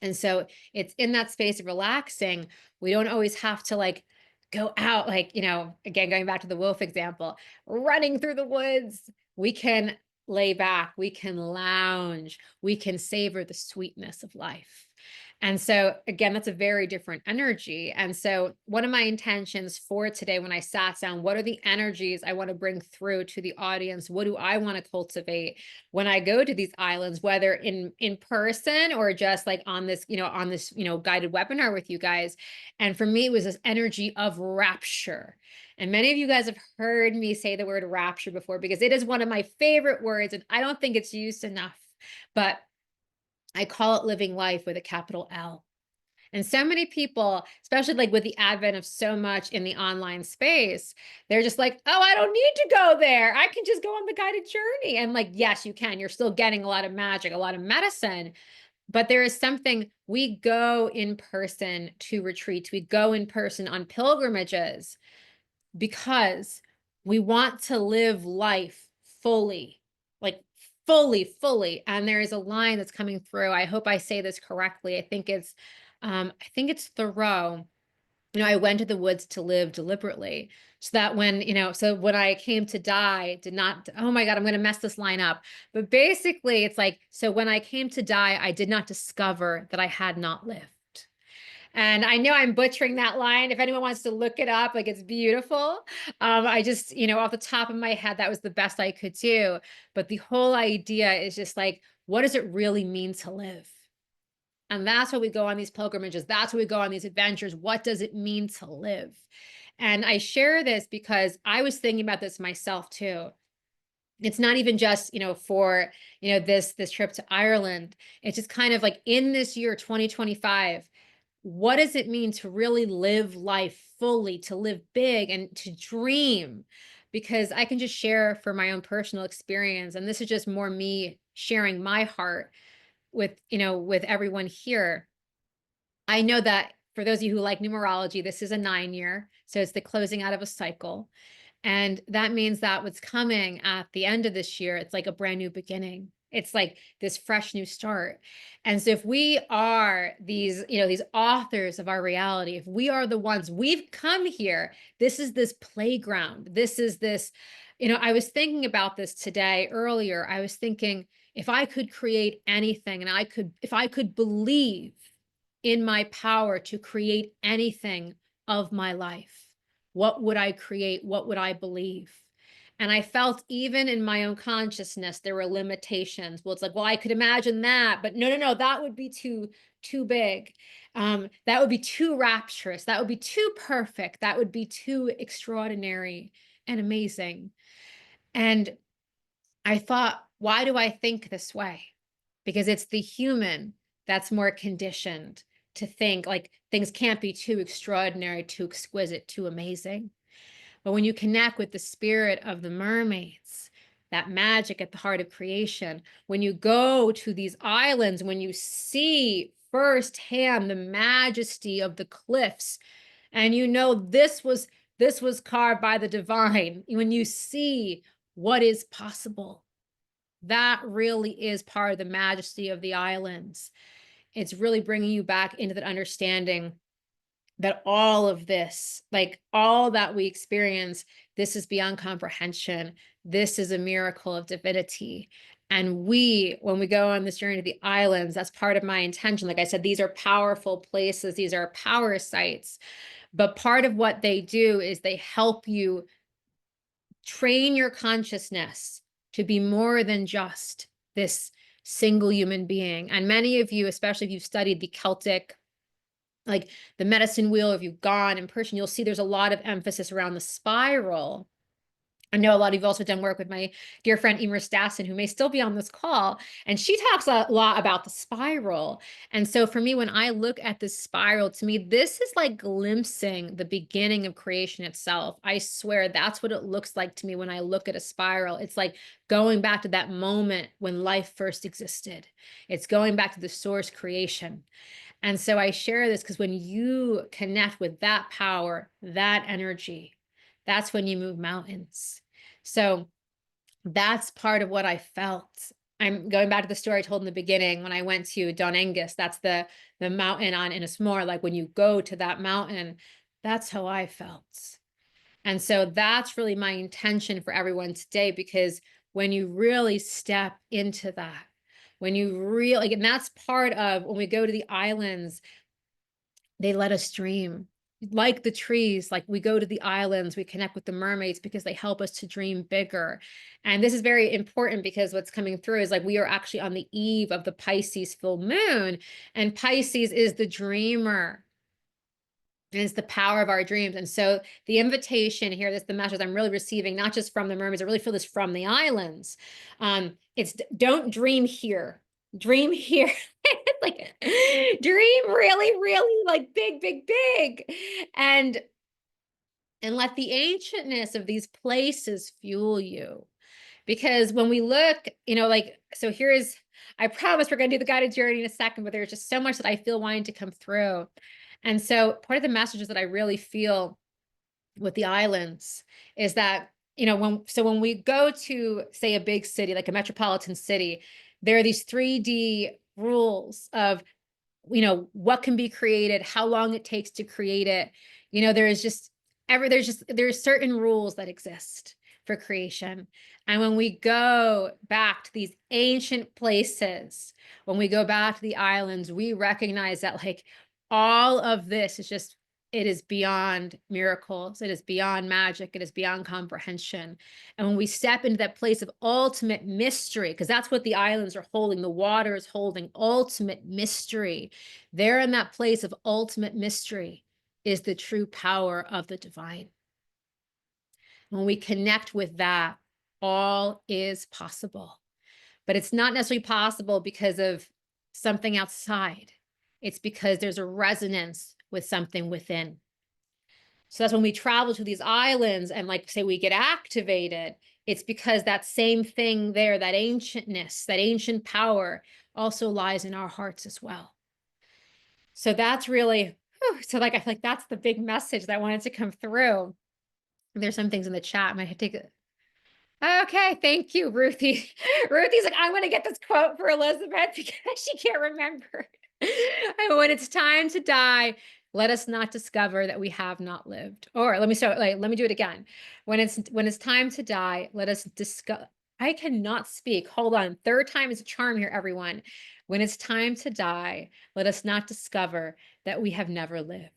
And so it's in that space of relaxing. We don't always have to like go out, like, again, going back to the wolf example, running through the woods. We can lay back, we can lounge, we can savor the sweetness of life. And so, again, that's a very different energy. And so, one of my intentions for today, when I sat down, what are the energies I want to bring through to the audience? What do I want to cultivate when I go to these islands, whether in person or just like on this, guided webinar with you guys? And for me, it was this energy of rapture. And many of you guys have heard me say the word rapture before because it is one of my favorite words, and I don't think it's used enough. But I call it living life with a capital L. And so many people, especially like with the advent of so much in the online space, they're just like, oh, I don't need to go there. I can just go on the guided journey. And like, yes, you can. You're still getting a lot of magic, a lot of medicine. But there is something, we go in person to retreats, we go in person on pilgrimages because we want to live life fully, like fully, fully. And there is a line that's coming through. I hope I say this correctly. I think it's Thoreau. I went to the woods to live deliberately. So that when I came to die, did not, oh my God, I'm going to mess this line up. But basically, it's like, so when I came to die, I did not discover that I had not lived. And I know I'm butchering that line. If anyone wants to look it up, like it's beautiful. I just, off the top of my head, that was the best I could do. But the whole idea is just like, what does it really mean to live? And that's what we go on these pilgrimages. That's what we go on these adventures. What does it mean to live? And I share this because I was thinking about this myself too. It's not even just, for, this trip to Ireland. It's just kind of like in this year, 2025, what does it mean to really live life fully, to live big and to dream? Because I can just share for my own personal experience. And this is just more me sharing my heart with everyone here. I know that for those of you who like numerology, this is a 9-year. So it's the closing out of a cycle. And that means that what's coming at the end of this year, it's like a brand new beginning. It's like this fresh new start. And so if we are these, these authors of our reality, if we are the ones, we've come here, this is this playground. This is this, I was thinking about this today earlier. I was thinking, if I could create anything, and if I could believe in my power to create anything of my life, what would I create? What would I believe? And I felt even in my own consciousness, there were limitations. Well, it's like, well, I could imagine that, but no, no, no, that would be too big. That would be too rapturous. That would be too perfect. That would be too extraordinary and amazing. And I thought, why do I think this way? Because it's the human that's more conditioned to think like things can't be too extraordinary, too exquisite, too amazing. But when you connect with the spirit of the mermaids, that magic at the heart of creation, when you go to these islands, when you see firsthand the majesty of the cliffs, and this was carved by the divine, when you see what is possible, that really is part of the majesty of the islands. It's really bringing you back into that understanding that all of this, like all that we experience, this is beyond comprehension. This is a miracle of divinity. And when we go on this journey to the islands, that's part of my intention. Like I said, these are powerful places. These are power sites. But part of what they do is they help you train your consciousness to be more than just this single human being. And many of you, especially if you've studied the Celtic, like the medicine wheel, if you've gone in person, you'll see there's a lot of emphasis around the spiral. I know a lot of you've also done work with my dear friend Emer Stassen, who may still be on this call, and she talks a lot about the spiral. And so for me, when I look at this spiral, to me, this is like glimpsing the beginning of creation itself. I swear that's what it looks like to me when I look at a spiral. It's like going back to that moment when life first existed. It's going back to the source creation. And so I share this because when you connect with that power, that energy, that's when you move mountains. So that's part of what I felt. I'm going back to the story I told in the beginning when I went to Don Angus. That's the mountain on Innismore. Like when you go to that mountain, that's how I felt. And so that's really my intention for everyone today, because when you really step into that, when you really, like, and that's part of when we go to the islands, they let us dream. Like the trees, like we go to the islands, we connect with the mermaids because they help us to dream bigger. And this is very important because what's coming through is like we are actually on the eve of the Pisces full moon, and Pisces is the dreamer. And it's the power of our dreams. And so the invitation here, this the message I'm really receiving, not just from the mermaids, I really feel this from the islands. It's don't dream here. Dream here. Like dream really, really like big, big, big. And let the ancientness of these places fuel you. Because when we look, like, so here's, I promise we're going to do the guided journey in a second, but there's just so much that I feel wanting to come through. And so part of the messages that I really feel with the islands is that, when we go to, say, a big city, like a metropolitan city, there are these 3D rules of, what can be created, how long it takes to create it. There's certain rules that exist for creation. And when we go back to these ancient places, when we go back to the islands, we recognize that like all of this is just, it is beyond miracles. It is beyond magic. It is beyond comprehension. And when we step into that place of ultimate mystery, because that's what the islands are holding, the water is holding ultimate mystery. There in that place of ultimate mystery is the true power of the divine. When we connect with that, all is possible. But it's not necessarily possible because of something outside. It's because there's a resonance with something within. So that's when we travel to these islands and, like, say we get activated, it's because that same thing there, that ancientness, that ancient power also lies in our hearts as well. So that's really, so like, I feel like that's the big message that I wanted to come through. There's some things in the chat. I might have to take it. Okay, thank you, Ruthie. Ruthie's like, I'm going to get this quote for Elizabeth because she can't remember. And when it's time to die, let us not discover that we have not lived. Or let me start, like, let me do it again. When it's time to die, let us discover. I cannot speak. Hold on. Third time is a charm here, everyone. When it's time to die, let us not discover that we have never lived.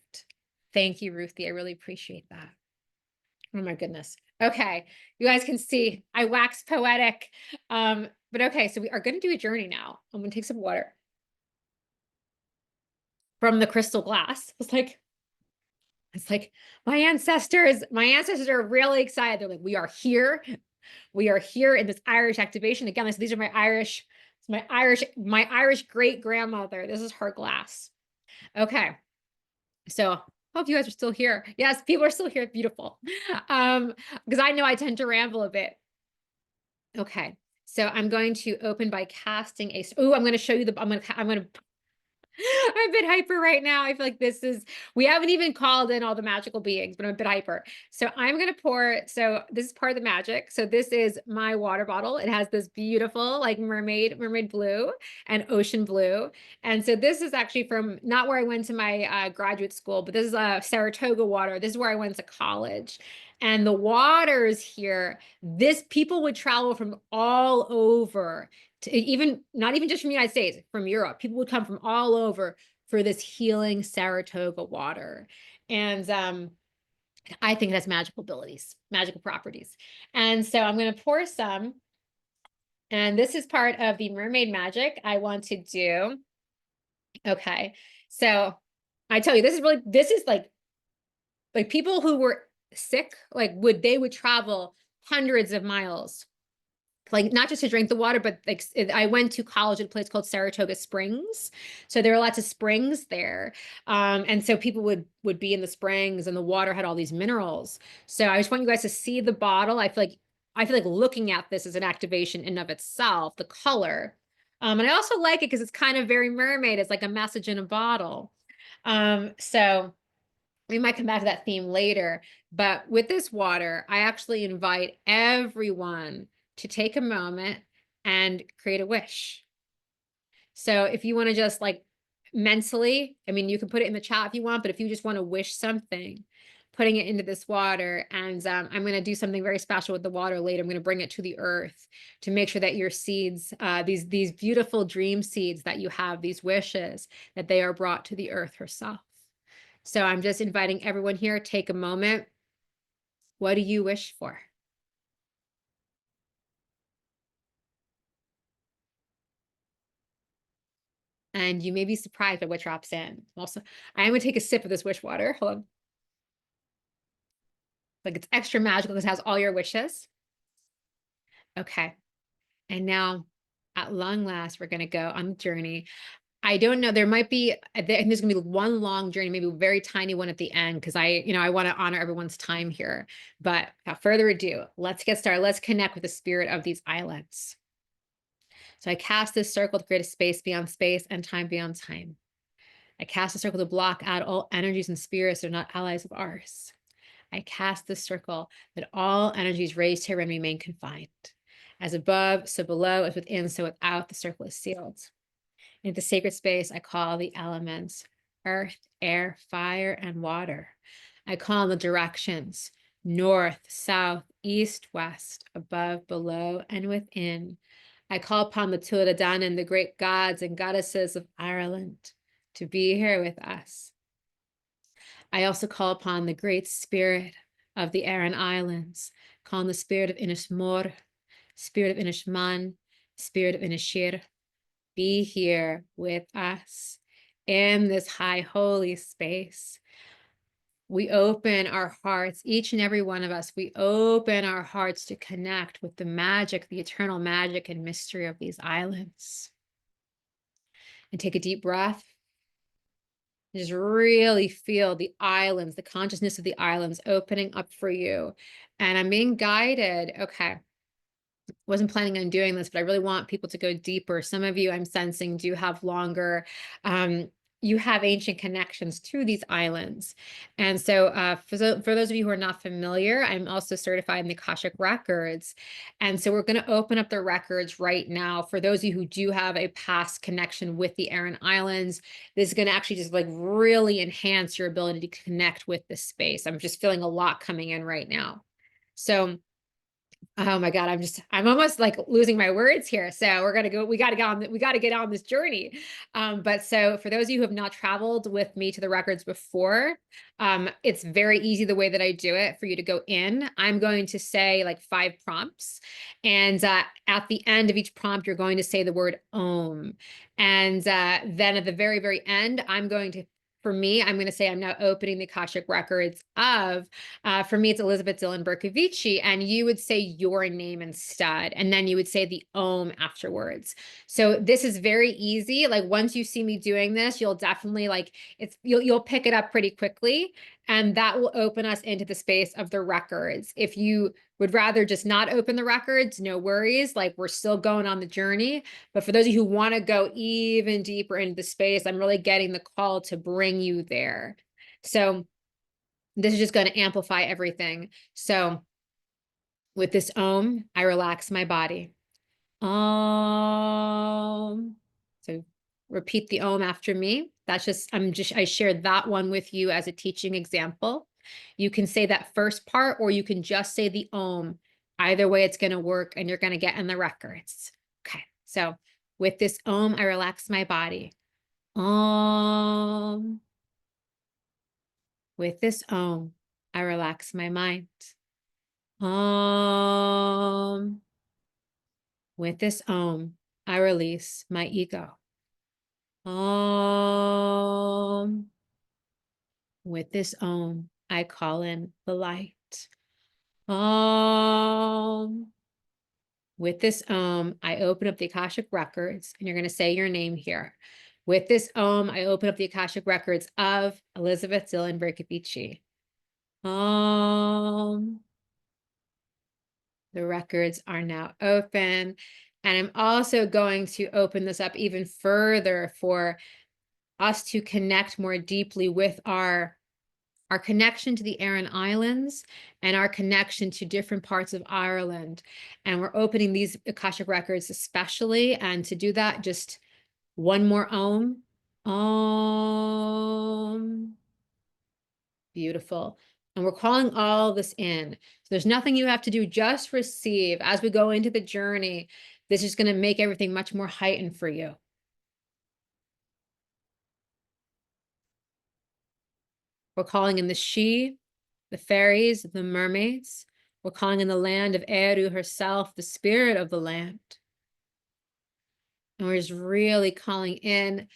Thank you, Ruthie. I really appreciate that. Oh my goodness. Okay, you guys can see I wax poetic. But okay, so we are going to do a journey now. I'm going to take some water from the crystal glass. It's like my ancestors are really excited. They're like, we are here. We are here in this Irish activation. Again, these are my Irish great grandmother. This is her glass. Okay. So hope you guys are still here. Yes, people are still here. Beautiful. Because I know I tend to ramble a bit. Okay. So I'm going to open by casting a. Oh, I'm going to show you I'm going to I'm a bit hyper right now. I feel like we haven't even called in all the magical beings, but I'm a bit hyper. So I'm going to pour, so this is part of the magic. So this is my water bottle. It has this beautiful like mermaid blue and ocean blue. And so this is actually from not where I went to my graduate school, but this is Saratoga water. This is where I went to college. And the waters here, people would travel from all over, even not even just from the United States, from Europe. People would come from all over for this healing Saratoga water. And I think it has magical abilities, magical properties. And so I'm going to pour some. And this is part of the mermaid magic I want to do. Okay. So I tell you, this is like people who were sick, they would travel hundreds of miles, like not just to drink the water, but like I went to college at a place called Saratoga Springs. So there are lots of springs there. And so people would be in the springs and the water had all these minerals. So I just want you guys to see the bottle. I feel like looking at this is an activation in of itself, the color. And I also like it because it's kind of very mermaid. It's like a message in a bottle. So we might come back to that theme later, but with this water, I actually invite everyone to take a moment and create a wish. So if you want to just like mentally, I mean, you can put it in the chat if you want, but if you just want to wish something, putting it into this water, and I'm going to do something very special with the water later. I'm going to bring it to the earth to make sure that your seeds, these beautiful dream seeds that you have, these wishes, that they are brought to the earth herself. So I'm just inviting everyone here, take a moment. What do you wish for? And you may be surprised by what drops in. Also, I'm going to take a sip of this wish water. Hold on. Like it's extra magical because it has all your wishes. Okay. And now at long last, we're going to go on the journey. I don't know. There might be, and there's going to be one long journey, maybe a very tiny one at the end, because I want to honor everyone's time here. But without further ado, let's get started. Let's connect with the spirit of these islands. So I cast this circle to create a space beyond space and time beyond time. I cast a circle to block out all energies and spirits that are not allies of ours. I cast this circle that all energies raised here and remain confined. As above, so below, as within, so without, the circle is sealed. In the sacred space, I call the elements earth, air, fire, and water. I call the directions north, south, east, west, above, below, and within. I call upon the Tuatha Dé Danann, the great gods and goddesses of Ireland, to be here with us. I also call upon the great spirit of the Aran Islands, calling the spirit of Inishmore, spirit of Inishman, spirit of Inishir, be here with us in this high holy space. We open our hearts, each and every one of us, we open our hearts to connect with the magic, the eternal magic and mystery of these islands. And take a deep breath. Just really feel the islands, the consciousness of the islands opening up for you. And I'm being guided. Okay. Wasn't planning on doing this, but I really want people to go deeper. Some of you I'm sensing do have longer, you have ancient connections to these islands. And so, for those of you who are not familiar, I'm also certified in the Akashic Records. And so we're going to open up the records right now. For those of you who do have a past connection with the Aran Islands, this is going to actually just like really enhance your ability to connect with this space. I'm just feeling a lot coming in right now. So, oh my God, I'm almost like losing my words here. So we got to get on this journey. But so for those of you who have not traveled with me to the records before, it's very easy the way that I do it for you to go in. I'm going to say like 5 prompts. And at the end of each prompt, you're going to say the word Om. And then at the very, very end, for me, I'm going to say I'm now opening the Akashic Records of, for me, it's Elizabeth Dillon Berkovici, and you would say your name instead, and then you would say the Om afterwards. So this is very easy. Like once you see me doing this, you'll definitely you'll pick it up pretty quickly, and that will open us into the space of the records. If you would rather just not open the records, no worries. Like we're still going on the journey. But for those of you who want to go even deeper into the space, I'm really getting the call to bring you there. So this is just going to amplify everything. So with this Om, I relax my body. Om. So repeat the Om after me. I shared that one with you as a teaching example. You can say that first part, or you can just say the Om. Either way, it's going to work and you're going to get in the records. Okay. So with this Om, I relax my body. Om. With this Om, I relax my mind. Om. With this Om, I release my ego. Om. With this Om, I call in the light. Om. With this Om, I open up the Akashic Records, and you're going to say your name here. With this Om, I open up the Akashic Records of Elizabeth Dillon Berkovici. Om. The records are now open. And I'm also going to open this up even further for us to connect more deeply with our connection to the Aran Islands and our connection to different parts of Ireland. And we're opening these Akashic Records especially. And to do that, just one more Om. Om. Beautiful. And we're calling all this in. So there's nothing you have to do, just receive. As we go into the journey, this is going to make everything much more heightened for you. We're calling in the She, the fairies, the mermaids. We're calling in the land of Eru herself, the spirit of the land. And we're just really calling in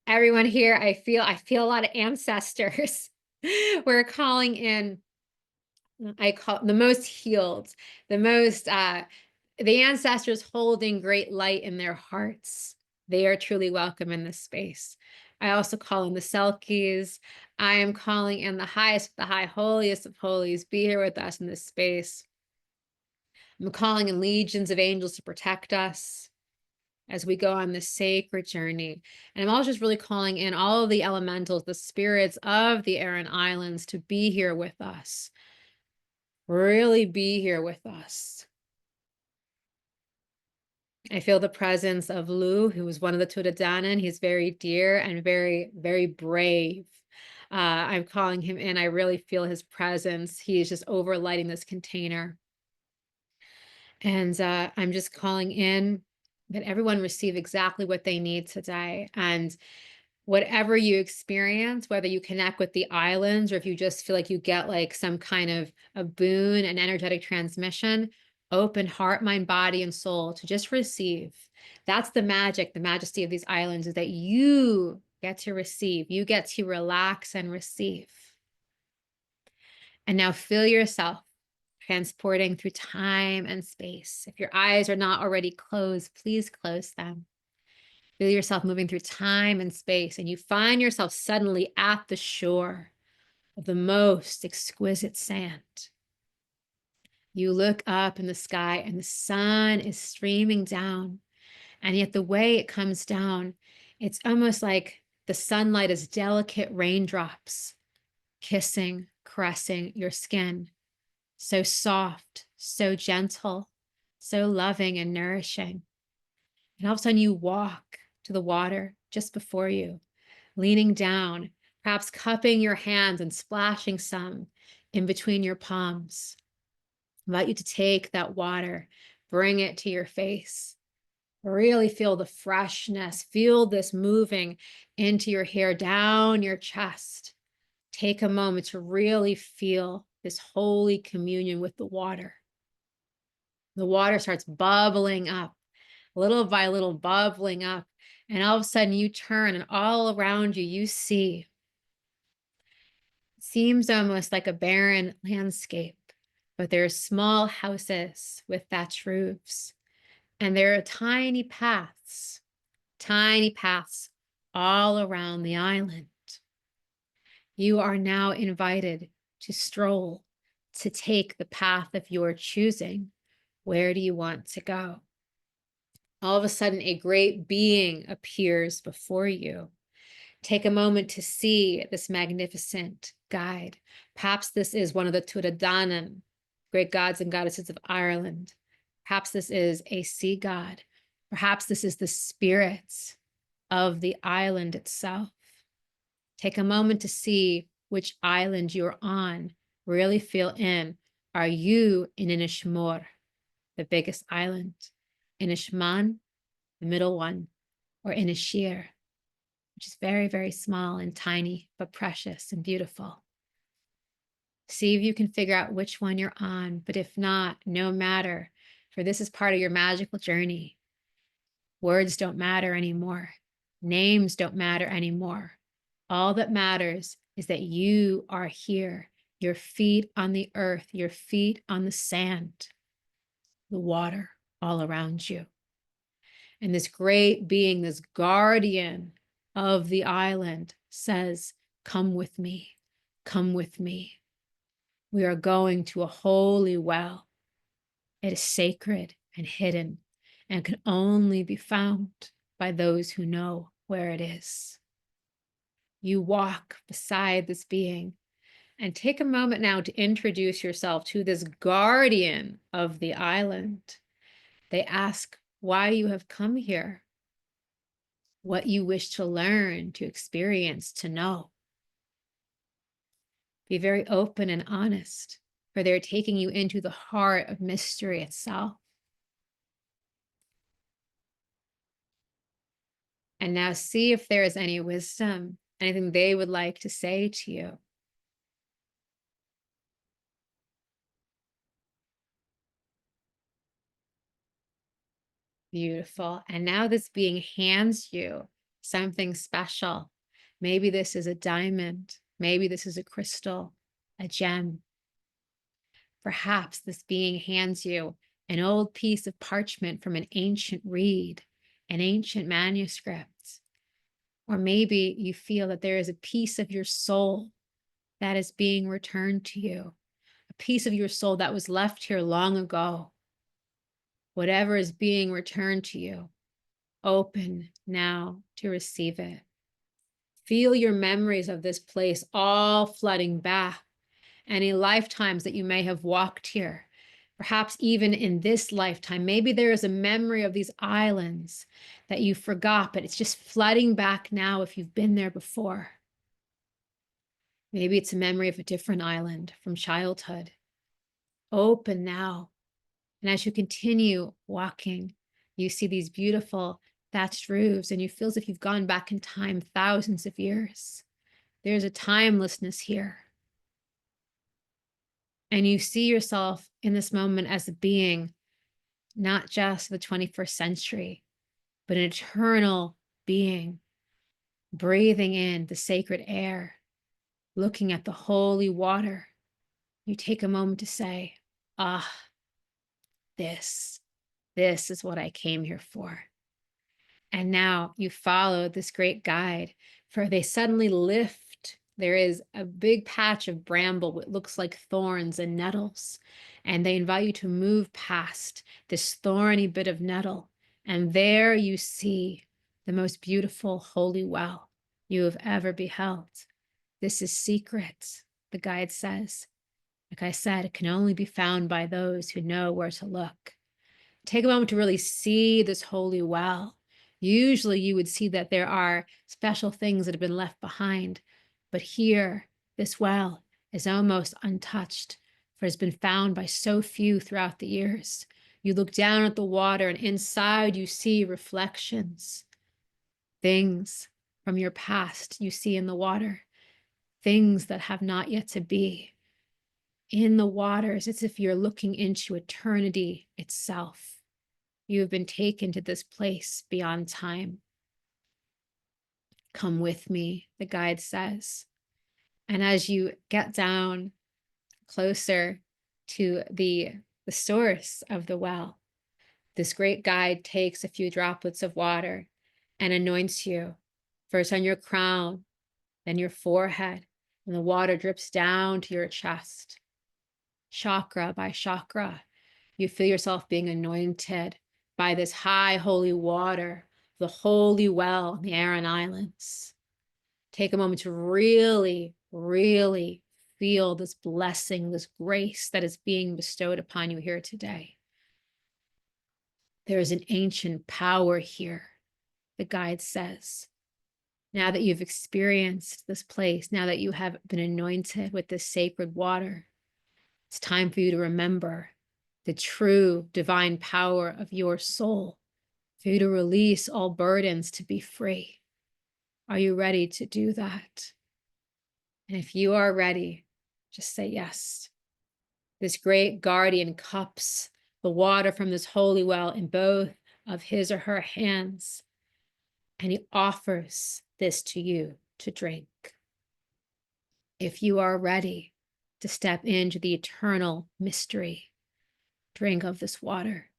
everyone here. I feel a lot of ancestors. We're calling in, I call the most healed, the ancestors holding great light in their hearts. They are truly welcome in this space. I also call in the Selkies. I am calling in the highest, the high holiest of holies. Be here with us in this space. I'm calling in legions of angels to protect us as we go on this sacred journey. And I'm also just really calling in all of the elementals, the spirits of the Aran Islands, to be here with us. Really be here with us. I feel the presence of Lou, who was one of the Tuatha. He's very dear and very, very brave. I'm calling him in. I really feel his presence. He is just overlighting this container. And I'm just calling in that everyone receive exactly what they need today. And whatever you experience, whether you connect with the islands or if you just feel like you get like some kind of a boon, an energetic transmission, open heart, mind, body, and soul to just receive. That's the magic, the majesty of these islands, is that you get to receive. You get to relax and receive. And now feel yourself transporting through time and space. If your eyes are not already closed, please close them. Feel yourself moving through time and space, and you find yourself suddenly at the shore of the most exquisite sand. You look up in the sky, and the sun is streaming down, and yet the way it comes down, it's almost like The sunlight is delicate raindrops kissing, caressing your skin. So soft, so gentle, so loving and nourishing. And all of a sudden you walk to the water just before you, leaning down, perhaps cupping your hands and splashing some in between your palms. I invite you to take that water, bring it to your face. Really feel the freshness, feel this moving into your hair, down your chest. Take a moment to really feel this holy communion with the water. The water starts bubbling up, little by little bubbling up. And all of a sudden you turn and all around you, you see, it seems almost like a barren landscape, but there are small houses with thatched roofs. And there are tiny paths all around the island. You are now invited to stroll, to take the path of your choosing. Where do you want to go? All of a sudden, a great being appears before you. Take a moment to see this magnificent guide. Perhaps this is one of the Turadanan, great gods and goddesses of Ireland. Perhaps this is a sea god. Perhaps this is the spirits of the island itself. Take a moment to see which island you're on. Really feel in. Are you in Inishmore, the biggest island? Inishman, the middle one, or Inishir, which is very, very small and tiny, but precious and beautiful. See if you can figure out which one you're on, but if not, no matter, for this is part of your magical journey. Words don't matter anymore. Names don't matter anymore. All that matters is that you are here, your feet on the earth, your feet on the sand, the water all around you. And this great being, this guardian of the island says, come with me, come with me. We are going to a holy well. It is sacred and hidden and can only be found by those who know where it is. You walk beside this being and take a moment now to introduce yourself to this guardian of the island. They ask why you have come here, what you wish to learn, to experience, to know. Be very open and honest, for they're taking you into the heart of mystery itself. And now see if there is any wisdom, anything they would like to say to you. Beautiful. And now this being hands you something special. Maybe this is a diamond. Maybe this is a crystal, a gem. Perhaps this being hands you an old piece of parchment from an ancient reed, an ancient manuscript. Or maybe you feel that there is a piece of your soul that is being returned to you, a piece of your soul that was left here long ago. Whatever is being returned to you, open now to receive it. Feel your memories of this place all flooding back. Any lifetimes that you may have walked here, perhaps even in this lifetime. Maybe there is a memory of these islands that you forgot, but it's just flooding back now if you've been there before. Maybe it's a memory of a different island from childhood. Open now. And as you continue walking, you see these beautiful thatched roofs and you feel as if you've gone back in time thousands of years. There's a timelessness here. And you see yourself in this moment as a being, not just the 21st century, but an eternal being, breathing in the sacred air, looking at the holy water. You take a moment to say, ah, this is what I came here for. And now you follow this great guide, for they suddenly lift. There is a big patch of bramble, what looks like thorns and nettles. And they invite you to move past this thorny bit of nettle. And there you see the most beautiful holy well. you have ever beheld. This is secret, the guide says. Like I said, it can only be found by those who know where to look. Take a moment to really see this holy well. Usually you would see that there are special things that have been left behind, but here, this well is almost untouched, for it has been found by so few throughout the years. You look down at the water, and inside you see reflections, things from your past you see in the water, things that have not yet to be. In the waters, it's as if you're looking into eternity itself. You have been taken to this place beyond time. Come with me, the guide says. And as you get down closer to the source of the well, this great guide takes a few droplets of water and anoints you, first on your crown, then your forehead, and the water drips down to your chest. Chakra by chakra, you feel yourself being anointed by this high holy water, the holy well in the Aran Islands. Take a moment to really, really feel this blessing, this grace that is being bestowed upon you here today. There is an ancient power here, the guide says. Now that you've experienced this place, now that you have been anointed with this sacred water, it's time for you to remember the true divine power of your soul, for you to release all burdens to be free. Are you ready to do that? And if you are ready, just say yes. This great guardian cups the water from this holy well in both of his or her hands, and he offers this to you to drink. If you are ready to step into the eternal mystery, drink of this water.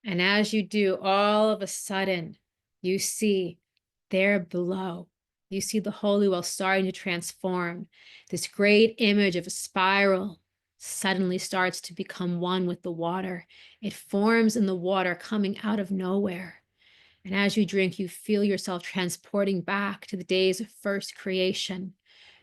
And as you do, all of a sudden, you see there below, you see the holy well starting to transform. This great image of a spiral suddenly starts to become one with the water. It forms in the water coming out of nowhere. And as you drink, you feel yourself transporting back to the days of first creation.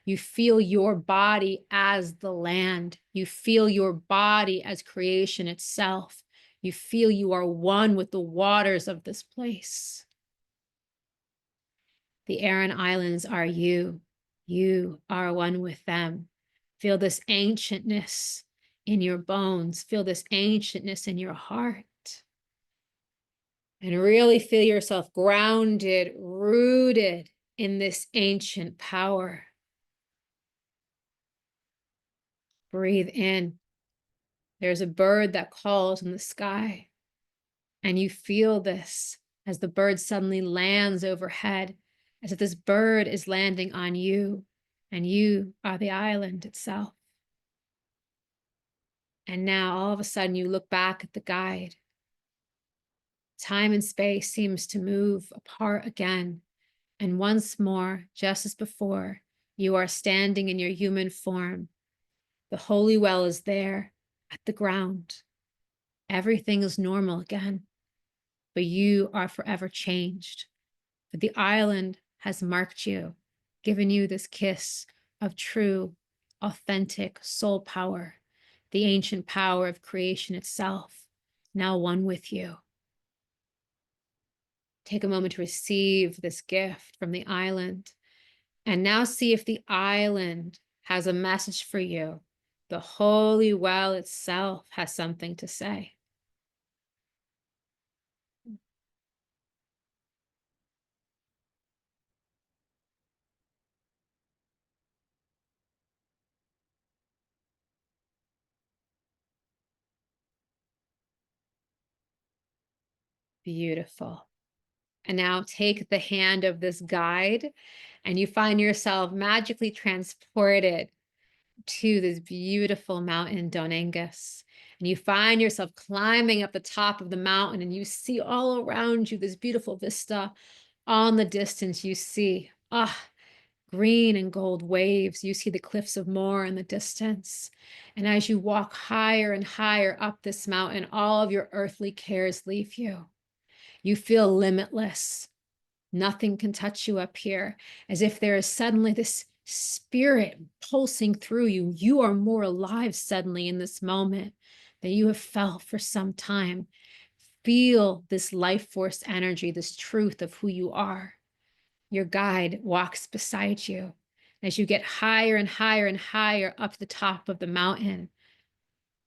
You feel your body as the land. You feel your body as creation itself. You feel you are one with the waters of this place. The Aran Islands are you. You are one with them. Feel this ancientness in your bones. Feel this ancientness in your heart. And really feel yourself grounded, rooted in this ancient power. Breathe in. There's a bird that calls in the sky. And you feel this as the bird suddenly lands overhead, as if this bird is landing on you, and you are the island itself. And now all of a sudden you look back at the guide. Time and space seems to move apart again. And once more, just as before, you are standing in your human form. The holy well is there at the ground. Everything is normal again, but you are forever changed. For the island has marked you, given you this kiss of true, authentic soul power, the ancient power of creation itself, now one with you. Take a moment to receive this gift from the island, and now see if the island has a message for you. The holy well itself has something to say. Beautiful. And now take the hand of this guide, and you find yourself magically transported to this beautiful mountain, Donangus. And you find yourself climbing up the top of the mountain, and you see all around you this beautiful vista. All in the distance, you see, green and gold waves. You see the cliffs of Moher in the distance. And as you walk higher and higher up this mountain, all of your earthly cares leave you. You feel limitless. Nothing can touch you up here, as if there is suddenly this spirit pulsing through you. You are more alive suddenly in this moment than you have felt for some time. Feel this life force energy, this truth of who you are. Your guide walks beside you. As you get higher and higher and higher up the top of the mountain,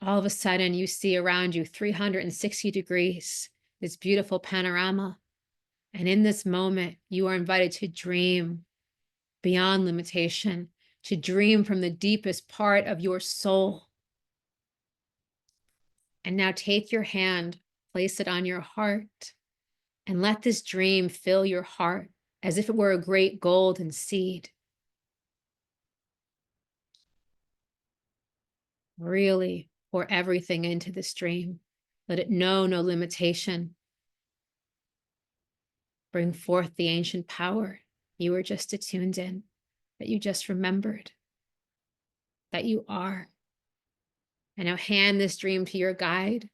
all of a sudden you see around you 360 degrees, this beautiful panorama. And in this moment, you are invited to dream beyond limitation, to dream from the deepest part of your soul. And now take your hand, place it on your heart, and let this dream fill your heart as if it were a great golden seed. Really pour everything into this dream. Let it know no limitation. Bring forth the ancient power you were just attuned in, that you just remembered, that you are. And now hand this dream to your guide.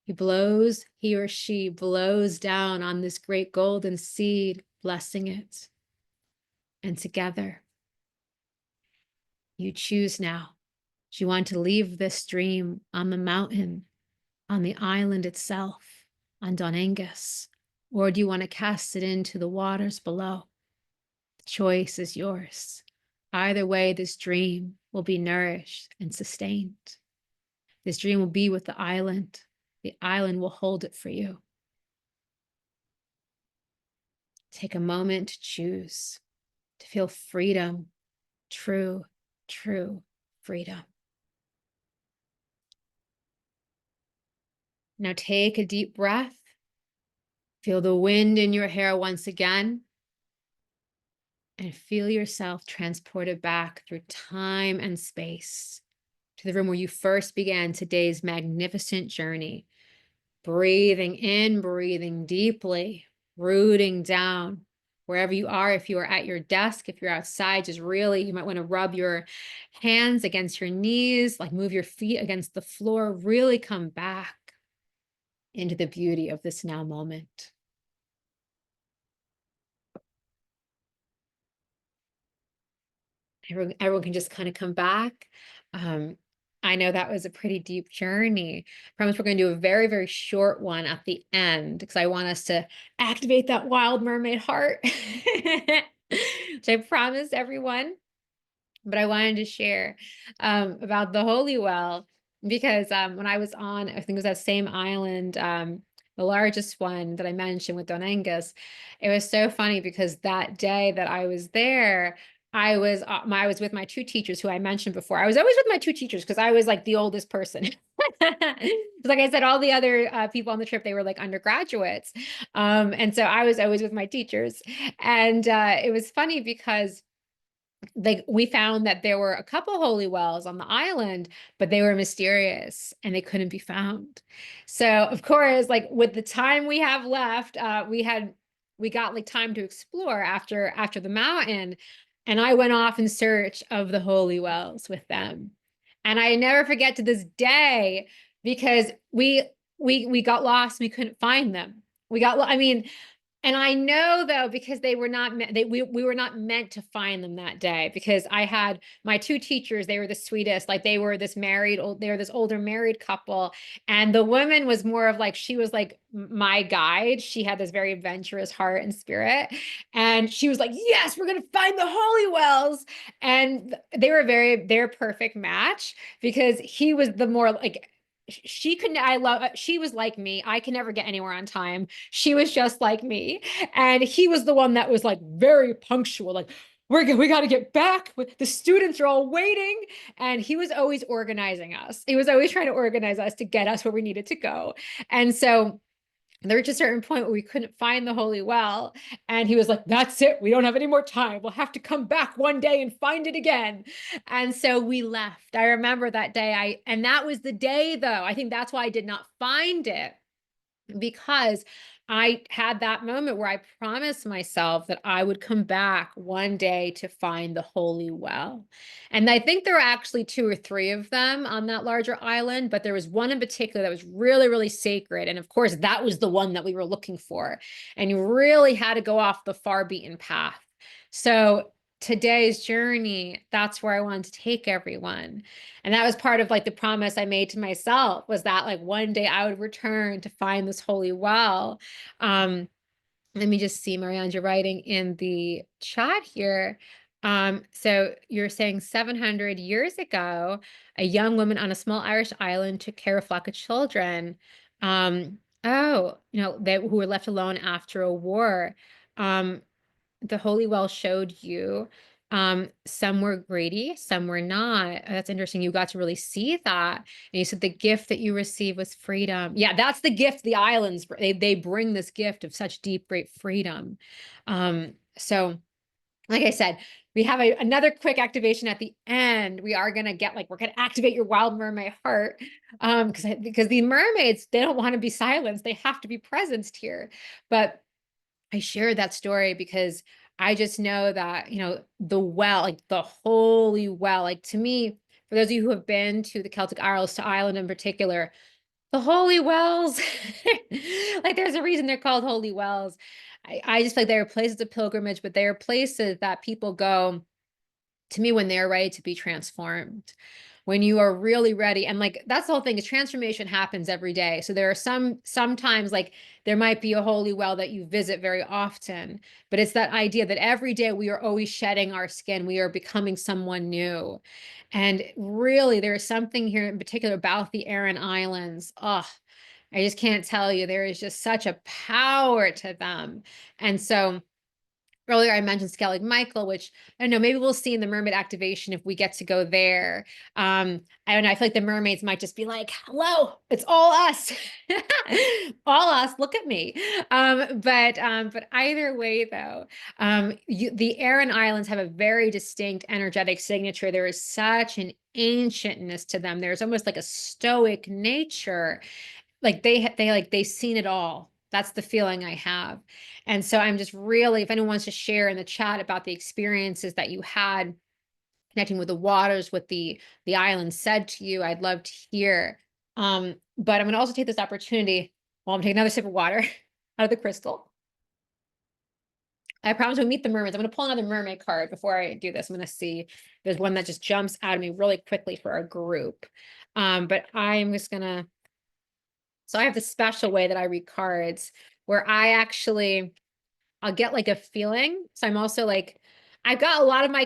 He or she blows down on this great golden seed, blessing it. And together, you choose now. Do you want to leave this dream on the mountain, on the island itself, on Donangus? Or do you want to cast it into the waters below? The choice is yours. Either way, this dream will be nourished and sustained. This dream will be with the island. The island will hold it for you. Take a moment to choose, to feel freedom, true freedom. Now take a deep breath. Feel the wind in your hair once again. And feel yourself transported back through time and space to the room where you first began today's magnificent journey. Breathing in, breathing deeply, rooting down wherever you are. If you are at your desk, if you're outside, just really, you might want to rub your hands against your knees, like move your feet against the floor, really come back into the beauty of this now moment. Everyone can just kind of come back. I know that was a pretty deep journey. I promise we're going to do a very, very short one at the end because I want us to activate that wild mermaid heart, which I promised everyone. But I wanted to share about the Holy Well because when I was on, I think it was that same island, the largest one that I mentioned with Don Angus, it was so funny because that day that I was there, I was with my two teachers who I mentioned before. I was always with my two teachers because I was like the oldest person. Like I said, all the other people on the trip, they were like undergraduates. And so I was always with my teachers. And it was funny because we found that there were a couple holy wells on the island, but they were mysterious and they couldn't be found. So of course, like with the time we have left, we got like time to explore after the mountain, and I went off in search of the holy wells with them. And I never forget to this day because we got lost, we couldn't find them. I mean, and I know though, because they were not we were not meant to find them that day because I had my two teachers, they were the sweetest, like they were this older married couple. And the woman was more of like, she was like my guide. She had this very adventurous heart and spirit. And she was like, yes, we're going to find the holy wells. And they're perfect match because he was the more like, she was like me. I can never get anywhere on time. She was just like me. And he was the one that was like very punctual, like, we got to get back. The students are all waiting. And he was always organizing us. He was always trying to organize us to get us where we needed to go. And so there reached a certain point where we couldn't find the holy well. And he was like, that's it. We don't have any more time. We'll have to come back one day and find it again. And so we left. I remember that day. And that was the day, though. I think that's why I did not find it, because I had that moment where I promised myself that I would come back one day to find the holy well. And I think there were actually two or three of them on that larger island, but there was one in particular that was really, really sacred. And of course, that was the one that we were looking for. And you really had to go off the far beaten path. So today's journey, that's where I wanted to take everyone. And that was part of like the promise I made to myself, was that like one day I would return to find this holy well. um, Let me just see, Marianne, you're writing in the chat here. So you're saying 700 years ago, a young woman on a small Irish island took care of a flock of children. Oh, who were left alone after a war. Um, the holy well showed you. Some were greedy, some were not. That's interesting. You got to really see that. And you said the gift that you received was freedom. Yeah, that's the gift the islands, they bring this gift of such deep, great freedom. So like I said, we have another quick activation at the end. We are gonna get like, we're gonna activate your wild mermaid heart. Because the mermaids, they don't want to be silenced, they have to be presenced here. But I shared that story because I just know that, the well, like the holy well, like to me, for those of you who have been to the Celtic Isles, to Ireland in particular, the holy wells, like there's a reason they're called holy wells. I just feel like they are places of pilgrimage, but they are places that people go to me when they're ready to be transformed, when you are really ready. And like, that's the whole thing, is transformation happens every day. So there are sometimes like there might be a holy well that you visit very often, but it's that idea that every day we are always shedding our skin, we are becoming someone new. And really, there is something here in particular about the Aran Islands. Oh, I just can't tell you, there is just such a power to them. And so earlier I mentioned Skellig Michael, which I don't know, maybe we'll see in the mermaid activation if we get to go there. I don't know, I feel like the mermaids might just be like, hello, it's all us. All us, look at me. But either way though, the Aran Islands have a very distinct energetic signature. There is such an ancientness to them. There's almost like a stoic nature, like they've seen it all. That's the feeling I have. And so I'm just really, if anyone wants to share in the chat about the experiences that you had connecting with the waters, what the island said to you, I'd love to hear. But I'm going to also take this opportunity, well, I'm taking another sip of water out of the crystal. I promise we'll meet the mermaids. I'm going to pull another mermaid card before I do this. I'm going to see if there's one that just jumps out of me really quickly for our group. But I'm just going to, so I have this special way that I read cards where I'll get like a feeling. So I'm also like, I've got a lot of I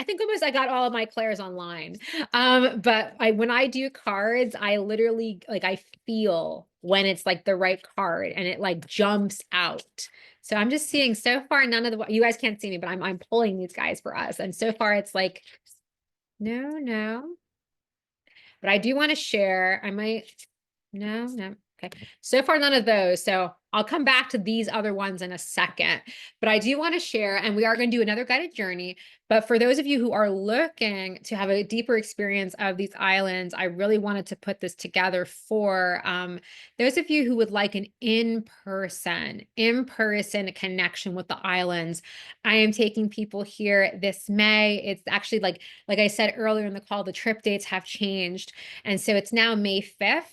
think almost I got all of my clairs online. But when I do cards, I literally like, I feel when it's like the right card and it like jumps out. So I'm just seeing so far, none of you guys can't see me, but I'm pulling these guys for us. And so far it's like, no. But I do want to share. No. Okay. So far, none of those. So I'll come back to these other ones in a second. But I do want to share, and we are going to do another guided journey. But for those of you who are looking to have a deeper experience of these islands, I really wanted to put this together for those of you who would like an in-person connection with the islands. I am taking people here this May. It's actually like I said earlier in the call, the trip dates have changed. And so it's now May 5th.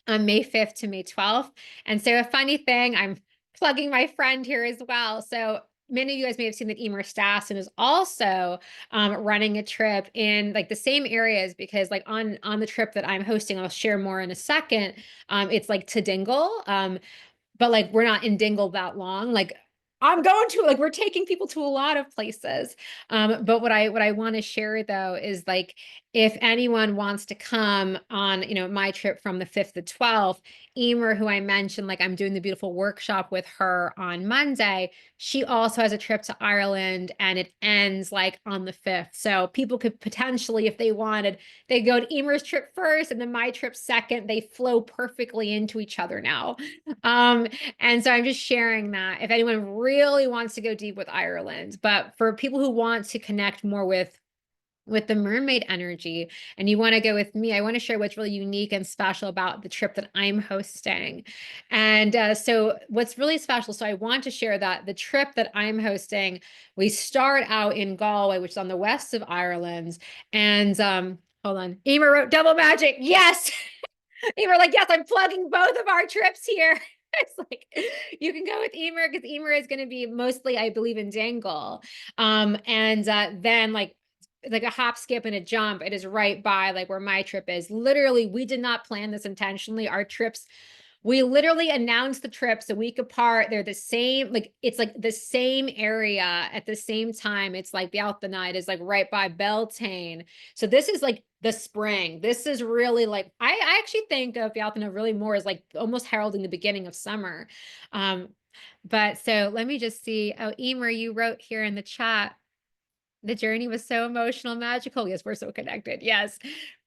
On May 5th to May 12th. And so a funny thing, I'm plugging my friend here as well. So many of you guys may have seen that Emer Stassen is also running a trip in like the same areas, because like on the trip that I'm hosting, I'll share more in a second. It's like to Dingle. But like we're not in Dingle that long. Like I'm going to, like, we're taking people to a lot of places. But what I want to share though is like, if anyone wants to come on, my trip from the 5th to 12th, Emer, who I mentioned, like I'm doing the beautiful workshop with her on Monday. She also has a trip to Ireland and it ends like on the 5th. So people could potentially, if they wanted, they go to Emer's trip first and then my trip second. They flow perfectly into each other now. And so I'm just sharing that if anyone really wants to go deep with Ireland. But for people who want to connect more with with the mermaid energy and you want to go with me, I want to share what's really unique and special about the trip that I'm hosting. And so what's really special, so I want to share that the trip that I'm hosting, we start out in Galway, which is on the west of Ireland. And hold on, Emer wrote double magic. Yes. Emer like, yes, I'm plugging both of our trips here. It's like you can go with Emer because Emer is going to be mostly, I believe, in Dangle. And then like a hop, skip, and a jump, it is right by like where my trip is. Literally, we did not plan this intentionally. Our trips, we literally announced the trips a week apart. They're the same, like it's like the same area at the same time. It's like the Night is like right by Beltane. So this is like the spring. This is really like I actually think of Night really more as like almost heralding the beginning of summer. But so let me just see. Oh, Emer, you wrote here in the chat. The journey was so emotional, magical. Yes, we're so connected. Yes.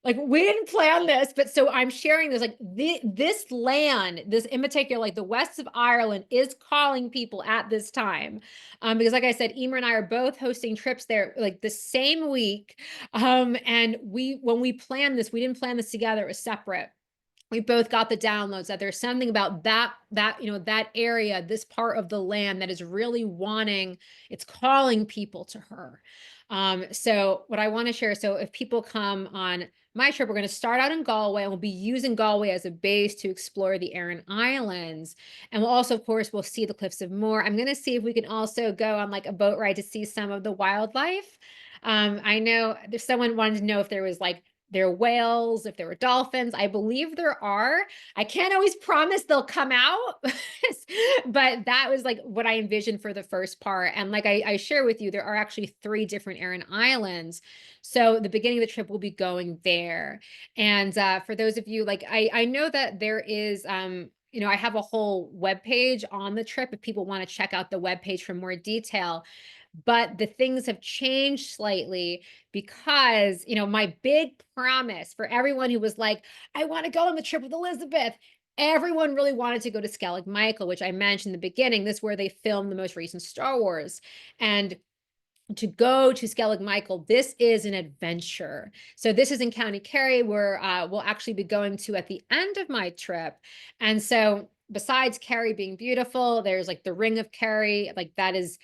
Like we didn't plan this, but so I'm sharing this, like this land, this in particular, like the west of Ireland is calling people at this time. Because like I said, Emer and I are both hosting trips there like the same week. And when we planned this, we didn't plan this together, it was separate. We both got the downloads that there's something about that that area, this part of the land that is really wanting, it's calling people to her. So what I want to share, so if people come on my trip, we're going to start out in Galway and we'll be using Galway as a base to explore the Aran Islands. And we'll also, of course, we'll see the Cliffs of Moher. I'm going to see if we can also go on like a boat ride to see some of the wildlife. I know there's someone wanted to know if there was like there are whales, if there were dolphins. I believe there are. I can't always promise they'll come out, but that was like what I envisioned for the first part. And like I share with you, there are actually 3 different Aran Islands. So the beginning of the trip will be going there. And for those of you, like I know that there is I have a whole web page on the trip if people want to check out the web page for more detail. But the things have changed slightly because, my big promise for everyone who was like, I want to go on the trip with Elizabeth. Everyone really wanted to go to Skellig Michael, which I mentioned in the beginning. This is where they filmed the most recent Star Wars. And to go to Skellig Michael, this is an adventure. So this is in County Kerry, where we'll actually be going to at the end of my trip. And so besides Kerry being beautiful, there's like the Ring of Kerry, like that is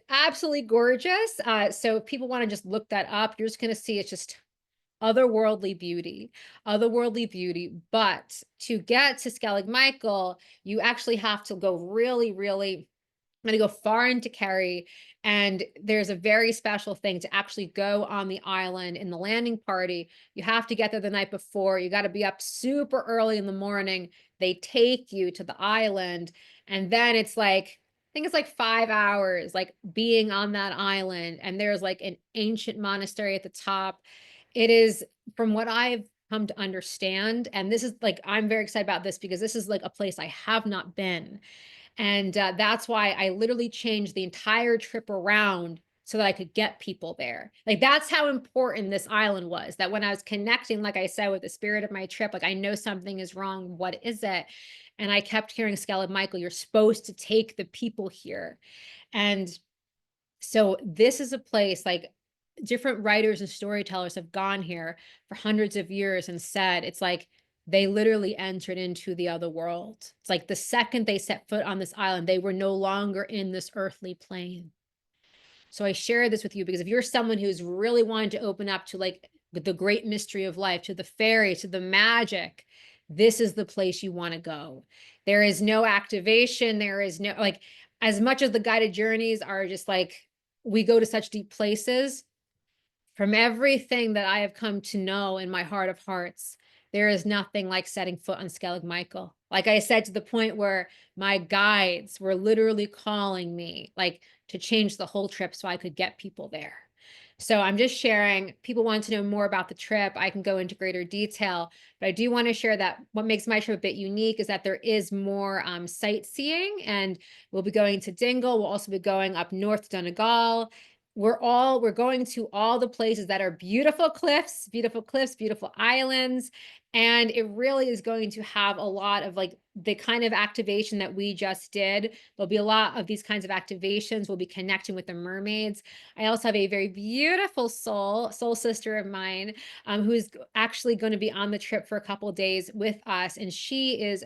absolutely gorgeous. So if people want to just look that up, you're just going to see it's just otherworldly beauty. But to get to Skellig Michael, you actually have to go really, really, I'm going to go far into Kerry. And there's a very special thing to actually go on the island in the landing party. You have to get there the night before. You got to be up super early in the morning. They take you to the island. And then it's like, I think it's like 5 hours, like being on that island. And there's like an ancient monastery at the top. It is, from what I've come to understand, and this is like, I'm very excited about this because this is like a place I have not been. And that's why I literally changed the entire trip around so that I could get people there. Like that's how important this island was, that when I was connecting, like I said, with the spirit of my trip, like I know something is wrong. What is it? And I kept hearing Skellig Michael, you're supposed to take the people here. And so this is a place like different writers and storytellers have gone here for hundreds of years and said, it's like, they literally entered into the other world. It's like the second they set foot on this island, they were no longer in this earthly plane. So I share this with you because if you're someone who's really wanting to open up to like the great mystery of life, to the fairy, to the magic, this is the place you want to go. There is no activation. There is no, like, as much as the guided journeys are just like, we go to such deep places, from everything that I have come to know in my heart of hearts, there is nothing like setting foot on Skellig Michael. Like I said, to the point where my guides were literally calling me like to change the whole trip so I could get people there. So I'm just sharing. People want to know more about the trip, I can go into greater detail, but I do want to share that what makes my trip a bit unique is that there is more sightseeing, and we'll be going to Dingle. We'll also be going up north to Donegal. We're going to all the places that are beautiful cliffs, beautiful islands. And it really is going to have a lot of like the kind of activation that we just did. There'll be a lot of these kinds of activations. We'll be connecting with the mermaids. I also have a very beautiful soul sister of mine, who is actually going to be on the trip for a couple of days with us. And she is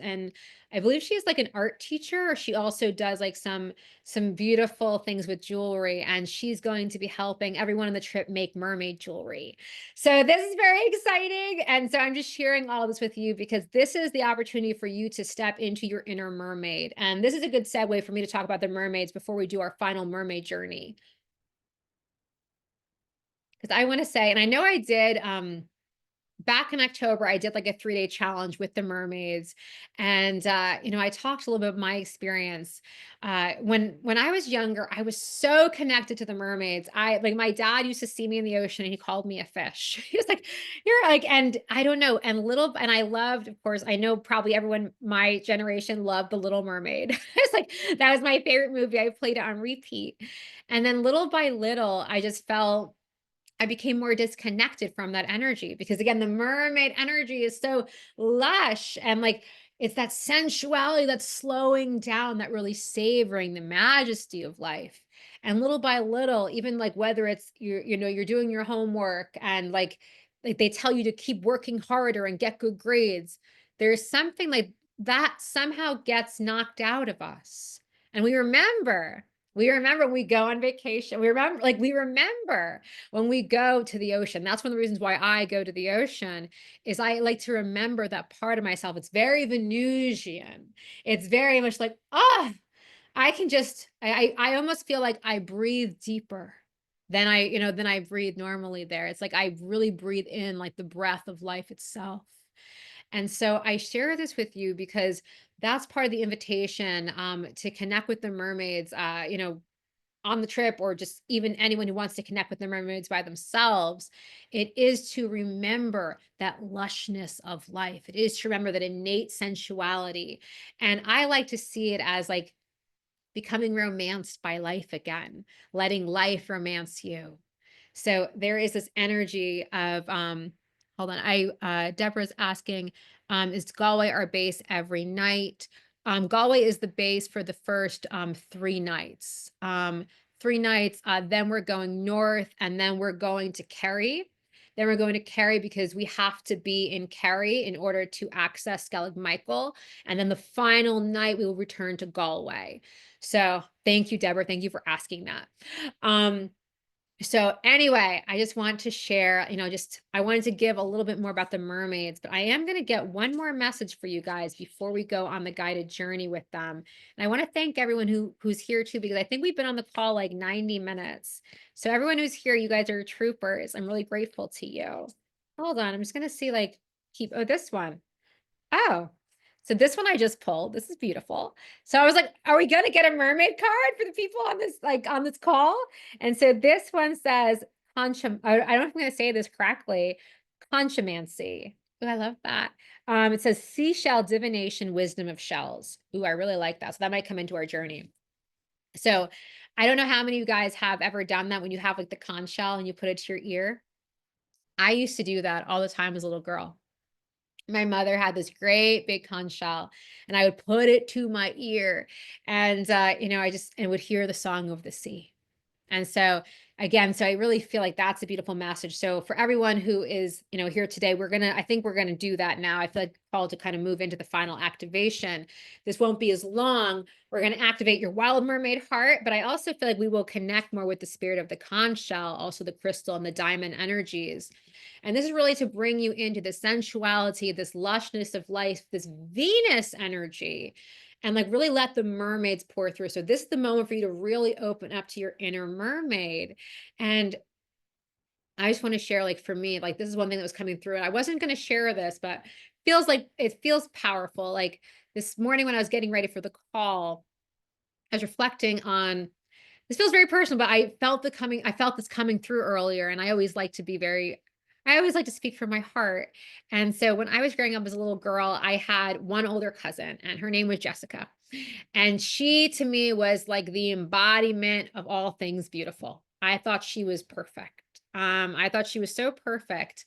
I believe she is like an art teacher, or she also does like some beautiful things with jewelry. And she's going to be helping everyone on the trip make mermaid jewelry. So this is very exciting. And so I'm just sharing all this with you because this is the opportunity for you to step into your inner mermaid. And this is a good segue for me to talk about the mermaids before we do our final mermaid journey. Because I want to say, and I know I did back in October, I did like a 3-day challenge with the mermaids. And I talked a little bit about my experience. When I was younger, I was so connected to the mermaids. I like my dad used to see me in the ocean and he called me a fish. He was like, "You're like," and I don't know, and I loved, of course, I know probably everyone my generation loved The Little Mermaid. It's like that was my favorite movie. I played it on repeat. And then little by little, I just felt I became more disconnected from that energy because again, the mermaid energy is so lush and like it's that sensuality that's slowing down, that really savoring the majesty of life. And little by little, even like whether it's you're doing your homework and like they tell you to keep working harder and get good grades, there's something like that somehow gets knocked out of us. And we remember when we go on vacation. We remember when we go to the ocean. That's one of the reasons why I go to the ocean is I like to remember that part of myself. It's very Venusian. It's very much like, I can just I almost feel like I breathe deeper than I breathe normally there. It's like I really breathe in like the breath of life itself. And so I share this with you because that's part of the invitation to connect with the mermaids. On the trip or just even anyone who wants to connect with the mermaids by themselves, it is to remember that lushness of life. It is to remember that innate sensuality. And I like to see it as like becoming romanced by life again, letting life romance you. So there is this energy of hold on. Deborah's asking, is Galway our base every night? Galway is the base for the first 3 nights. 3 nights, then we're going north, and then we're going to Kerry. Then we're going to Kerry because we have to be in Kerry in order to access Skellig Michael. And then the final night we will return to Galway. So thank you, Deborah. Thank you for asking that. So anyway, I just want to share, I wanted to give a little bit more about the mermaids, but I am going to get one more message for you guys before we go on the guided journey with them. And I want to thank everyone who's here too, because I think we've been on the call like 90 minutes. So everyone who's here, you guys are troopers. I'm really grateful to you. Hold on. I'm just going to see this one. Oh, so this one I just pulled. This is beautiful. So I was like, are we going to get a mermaid card for the people on this call? And so this one says, I don't know if I'm going to say this correctly, conchomancy. Oh, I love that. It says seashell divination, wisdom of shells. Ooh, I really like that. So that might come into our journey. So I don't know how many of you guys have ever done that when you have like the conch shell and you put it to your ear. I used to do that all the time as a little girl. My mother had this great big conch shell and I would put it to my ear and I would hear the song of the sea. And so again, so I really feel like that's a beautiful message. So for everyone who is, here today, I think we're going to do that now. I feel like called to kind of move into the final activation. This won't be as long. We're going to activate your wild mermaid heart, but I also feel like we will connect more with the spirit of the conch shell, also the crystal and the diamond energies. And this is really to bring you into the sensuality, this lushness of life, this Venus energy, and like really let the mermaids pour through. So this is the moment for you to really open up to your inner mermaid. And I just want to share, like for me, like this is one thing that was coming through. And I wasn't going to share this, but it feels powerful. Like this morning when I was getting ready for the call, I was reflecting on this feels very personal, but I felt this coming through earlier. And I always like to speak from my heart. And so when I was growing up as a little girl, I had one older cousin and her name was Jessica. And she to me was like the embodiment of all things beautiful. I thought she was perfect. I thought she was so perfect.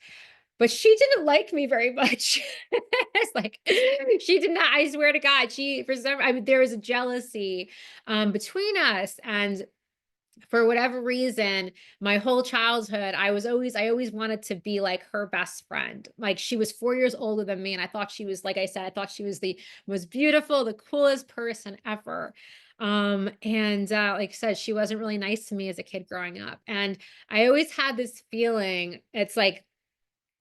but she didn't like me very much. It's like she did not, I swear to God, she for some, I mean, there was a jealousy between us. And for whatever reason, my whole childhood, I always wanted to be like her best friend. Like she was 4 years older than me, and I thought she was, like I said, I thought she was the most beautiful, the coolest person ever. And like I said, she wasn't really nice to me as a kid growing up. And I always had this feeling, it's like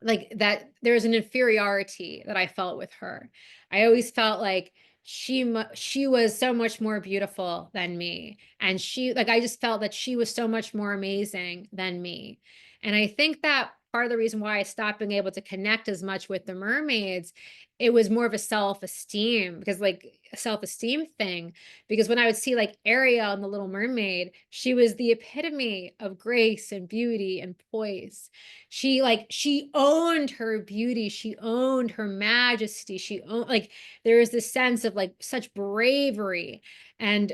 that there was an inferiority that I felt with her. I always felt like she was so much more beautiful than me, and she, like, I just felt that she was so much more amazing than me. And I think that part of the reason why I stopped being able to connect as much with the mermaids, it was more of a self-esteem, because like a self-esteem thing, because when I would see like Ariel and the Little Mermaid, she was the epitome of grace and beauty and poise. She owned her beauty, she owned her majesty, she owned, like, there is this sense of like such bravery and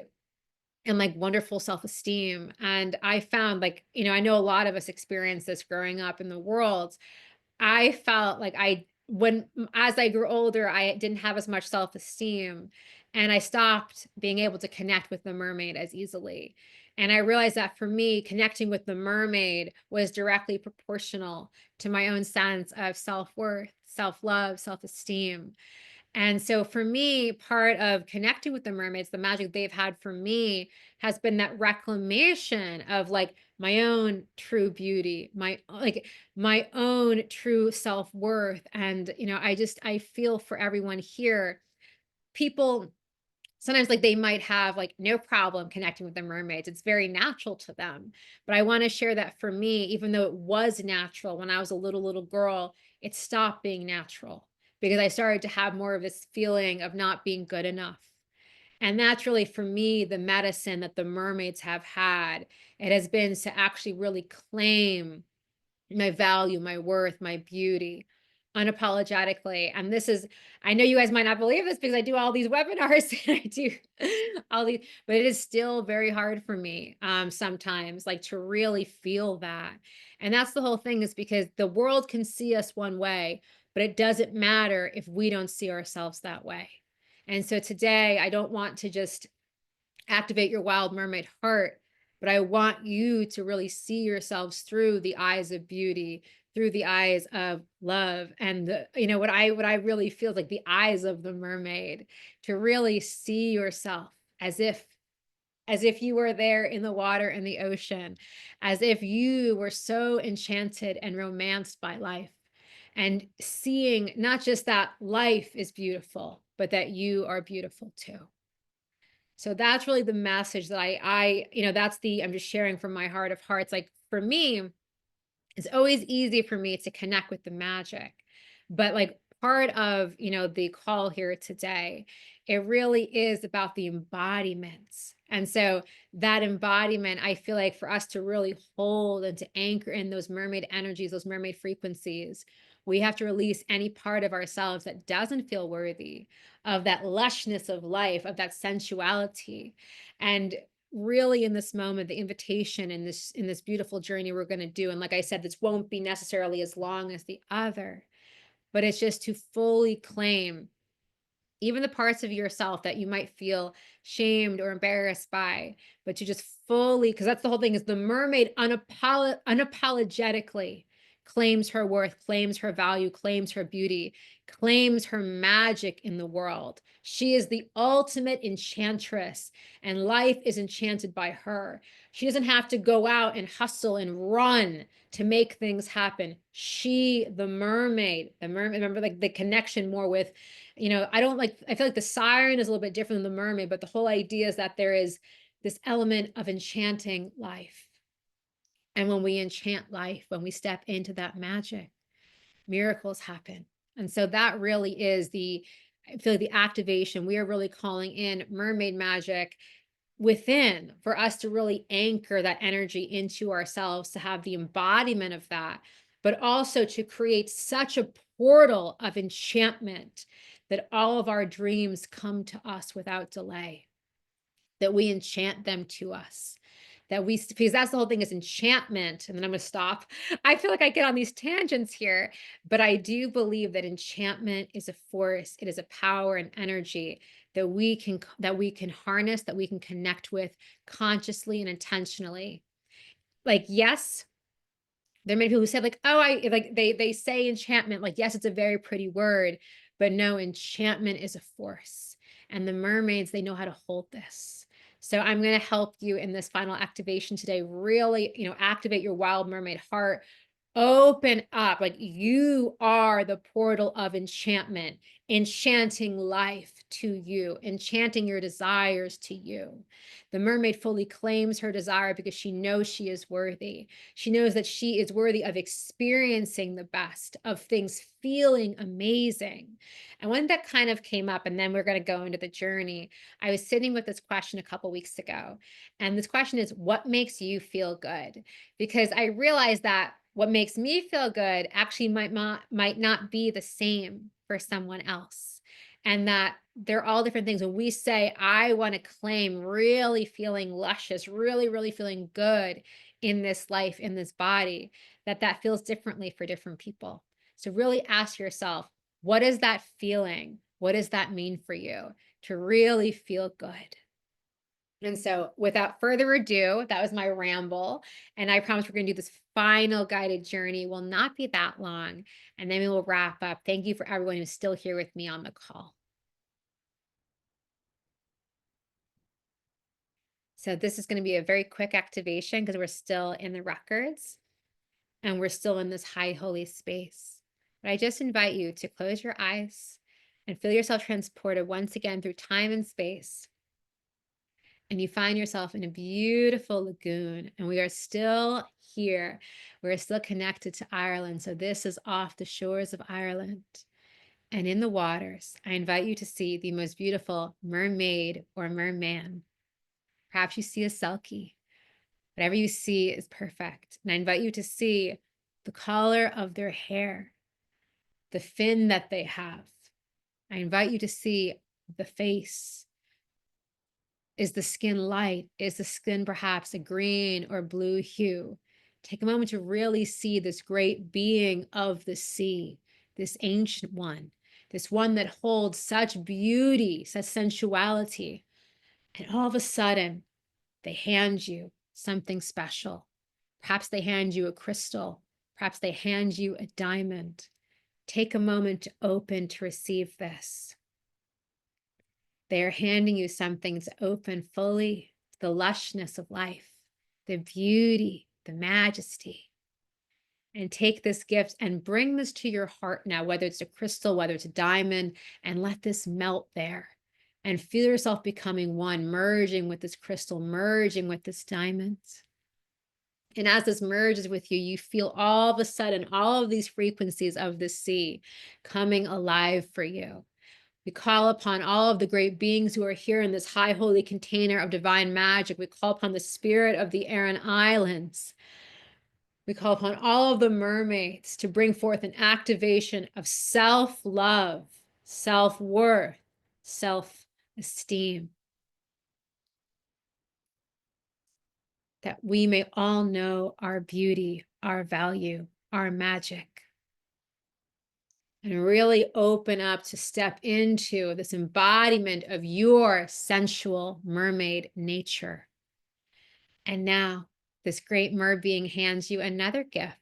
like wonderful self-esteem. And I found, like, I know a lot of us experience this growing up in the world. I felt like as I grew older, I didn't have as much self-esteem, and I stopped being able to connect with the mermaid as easily. And I realized that for me, connecting with the mermaid was directly proportional to my own sense of self-worth, self-love, self-esteem. And so for me, part of connecting with the mermaids, the magic they've had for me has been that reclamation of like my own true beauty, my own true self-worth. And I feel for everyone here. People sometimes, like, they might have like no problem connecting with the mermaids. It's very natural to them. But I want to share that for me, even though it was natural when I was a little girl, it stopped being natural because I started to have more of this feeling of not being good enough. And that's really for me the medicine that the mermaids have had. It has been to actually really claim my value, my worth, my beauty unapologetically. And this is, I know you guys might not believe this because I do all these webinars and I do all these, but it is still very hard for me sometimes, like, to really feel that. And that's the whole thing, is because the world can see us one way, but it doesn't matter if we don't see ourselves that way. And so today, I don't want to just activate your wild mermaid heart, but I want you to really see yourselves through the eyes of beauty, through the eyes of love, and what I really feel like the eyes of the mermaid, to really see yourself as if you were there in the water and the ocean, as if you were so enchanted and romanced by life, and seeing not just that life is beautiful, but that you are beautiful too. So that's really the message that that's I'm just sharing from my heart of hearts. Like, for me, it's always easy for me to connect with the magic. But like, part of, the call here today, it really is about the embodiments. And so that embodiment, I feel like for us to really hold and to anchor in those mermaid energies, those mermaid frequencies, we have to release any part of ourselves that doesn't feel worthy of that lushness of life, of that sensuality. And really, in this moment, the invitation in this beautiful journey we're going to do, and like I said, this won't be necessarily as long as the other, but it's just to fully claim even the parts of yourself that you might feel shamed or embarrassed by, but to just fully, because that's the whole thing, is the mermaid unapologetically claims her worth, claims her value, claims her beauty, claims her magic in the world. She is the ultimate enchantress, and life is enchanted by her. She doesn't have to go out and hustle and run to make things happen. The mermaid, remember, like, the connection more with, I feel like the siren is a little bit different than the mermaid, but the whole idea is that there is this element of enchanting life. And when we enchant life, when we step into that magic, miracles happen. And so that really is I feel like the activation. We are really calling in mermaid magic within for us to really anchor that energy into ourselves, to have the embodiment of that, but also to create such a portal of enchantment that all of our dreams come to us without delay, that we enchant them to us. because that's the whole thing is enchantment. And then I'm going to stop. I feel like I get on these tangents here, but I do believe that enchantment is a force. It is a power and energy that we can harness, that we can connect with consciously and intentionally. Like, yes, there are many people who said like, oh, I like they say enchantment, like, yes, it's a very pretty word, but no, enchantment is a force. And the mermaids, they know how to hold this. So I'm going to help you in this final activation today, really, activate your wild mermaid heart. Open up, like you are the portal of enchantment, enchanting life to you, enchanting your desires to you. The mermaid fully claims her desire because she knows she is worthy. She knows that she is worthy of experiencing the best, of things feeling amazing. And when that kind of came up, and then we're going to go into the journey, I was sitting with this question a couple weeks ago. And this question is, what makes you feel good? Because I realized that what makes me feel good actually might not be the same for someone else. And that they're all different things. When we say, I want to claim really feeling luscious, really, really feeling good in this life, in this body, that feels differently for different people. So really ask yourself, what is that feeling? What does that mean for you to really feel good? And so without further ado, that was my ramble. And I promise we're going to do this final guided journey. It will not be that long. And then we will wrap up. Thank you for everyone who's still here with me on the call. So this is going to be a very quick activation because we're still in the records and we're still in this high holy space. But I just invite you to close your eyes and feel yourself transported once again through time and space. And you find yourself in a beautiful lagoon, and we are still here. We're still connected to Ireland. So this is off the shores of Ireland. And in the waters, I invite you to see the most beautiful mermaid or merman. Perhaps you see a selkie. Whatever you see is perfect. And I invite you to see the color of their hair, the fin that they have. I invite you to see the face. Is the skin light? Is the skin perhaps a green or blue hue? Take a moment to really see this great being of the sea, this ancient one, this one that holds such beauty, such sensuality. And all of a sudden, they hand you something special. Perhaps they hand you a crystal. Perhaps they hand you a diamond. Take a moment to open to receive this. They are handing you something to open fully to the lushness of life, the beauty, the majesty. And take this gift and bring this to your heart now, whether it's a crystal, whether it's a diamond, and let this melt there. And feel yourself becoming one, merging with this crystal, merging with this diamond. And as this merges with you, you feel all of a sudden all of these frequencies of the sea coming alive for you. We call upon all of the great beings who are here in this high holy container of divine magic. We call upon the spirit of the Aran Islands. We call upon all of the mermaids to bring forth an activation of self-love, self-worth, self-esteem, that we may all know our beauty, our value, our magic, and really open up to step into this embodiment of your sensual mermaid nature. And now this great mer being hands you another gift.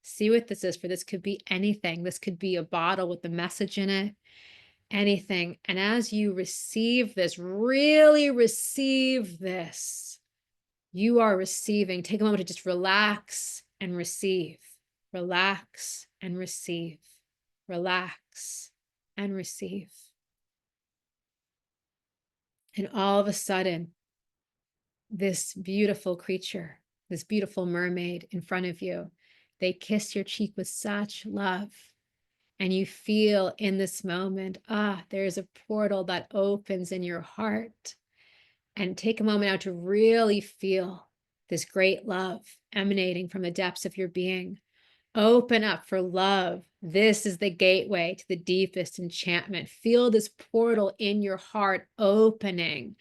See what this is, for this could be anything. This could be a bottle with a message in it, anything. And as you receive this, really receive this, you are receiving. Take a moment to just relax and receive. Relax and receive. Relax and receive. And all of a sudden, this beautiful creature, this beautiful mermaid in front of you, they kiss your cheek with such love. And you feel in this moment, there's a portal that opens in your heart. And take a moment now to really feel this great love emanating from the depths of your being. Open up for love. This is the gateway to the deepest enchantment. Feel this portal in your heart opening.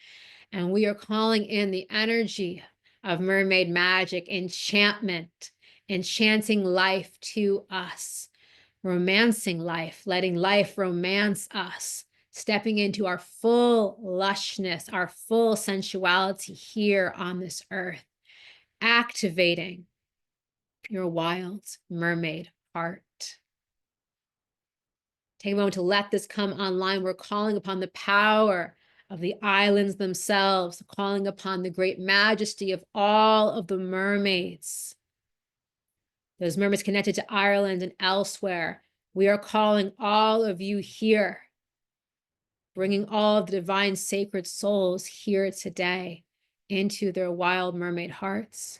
And we are calling in the energy of mermaid magic, enchantment, enchanting life to us, romancing life, letting life romance us, stepping into our full lushness, our full sensuality here on this earth, activating your wild mermaid heart. Take a moment to let this come online. We're calling upon the power of the islands themselves, calling upon the great majesty of all of the mermaids. Those mermaids connected to Ireland and elsewhere. We are calling all of you here, bringing all of the divine sacred souls here today into their wild mermaid hearts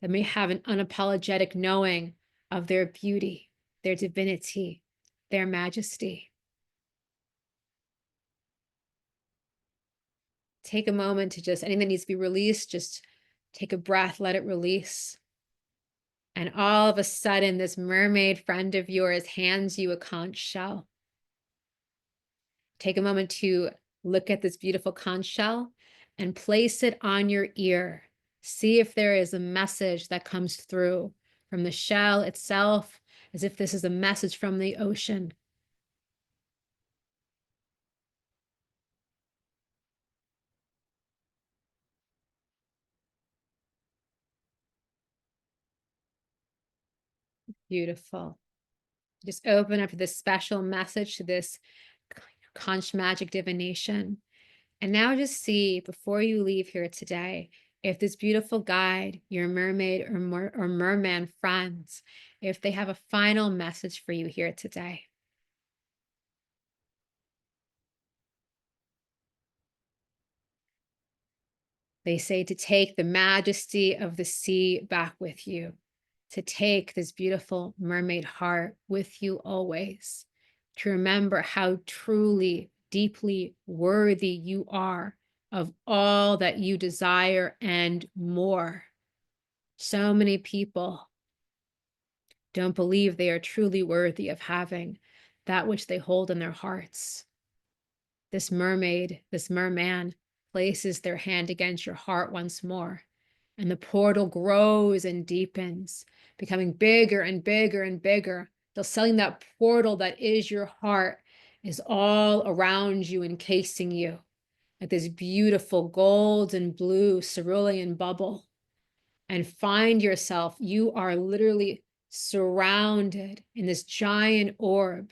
that may have an unapologetic knowing of their beauty, their divinity, their majesty. Take a moment to just, anything that needs to be released, just take a breath, let it release. And all of a sudden, this mermaid friend of yours hands you a conch shell. Take a moment to look at this beautiful conch shell and place it on your ear. See if there is a message that comes through from the shell itself, as if this is a message from the ocean. Beautiful. Just open up to this special message, to this conch magic divination. And now just see, before you leave here today, if this beautiful guide, your mermaid or merman friends, if they have a final message for you here today. They say to take the majesty of the sea back with you, to take this beautiful mermaid heart with you always, to remember how truly, deeply worthy you are of all that you desire and more. So many people don't believe they are truly worthy of having that which they hold in their hearts. This mermaid, this merman, places their hand against your heart once more, and the portal grows and deepens, becoming bigger and bigger and bigger. They're selling that portal that is your heart is all around you, encasing you, like this beautiful gold and blue cerulean bubble. And find yourself, you are literally surrounded in this giant orb.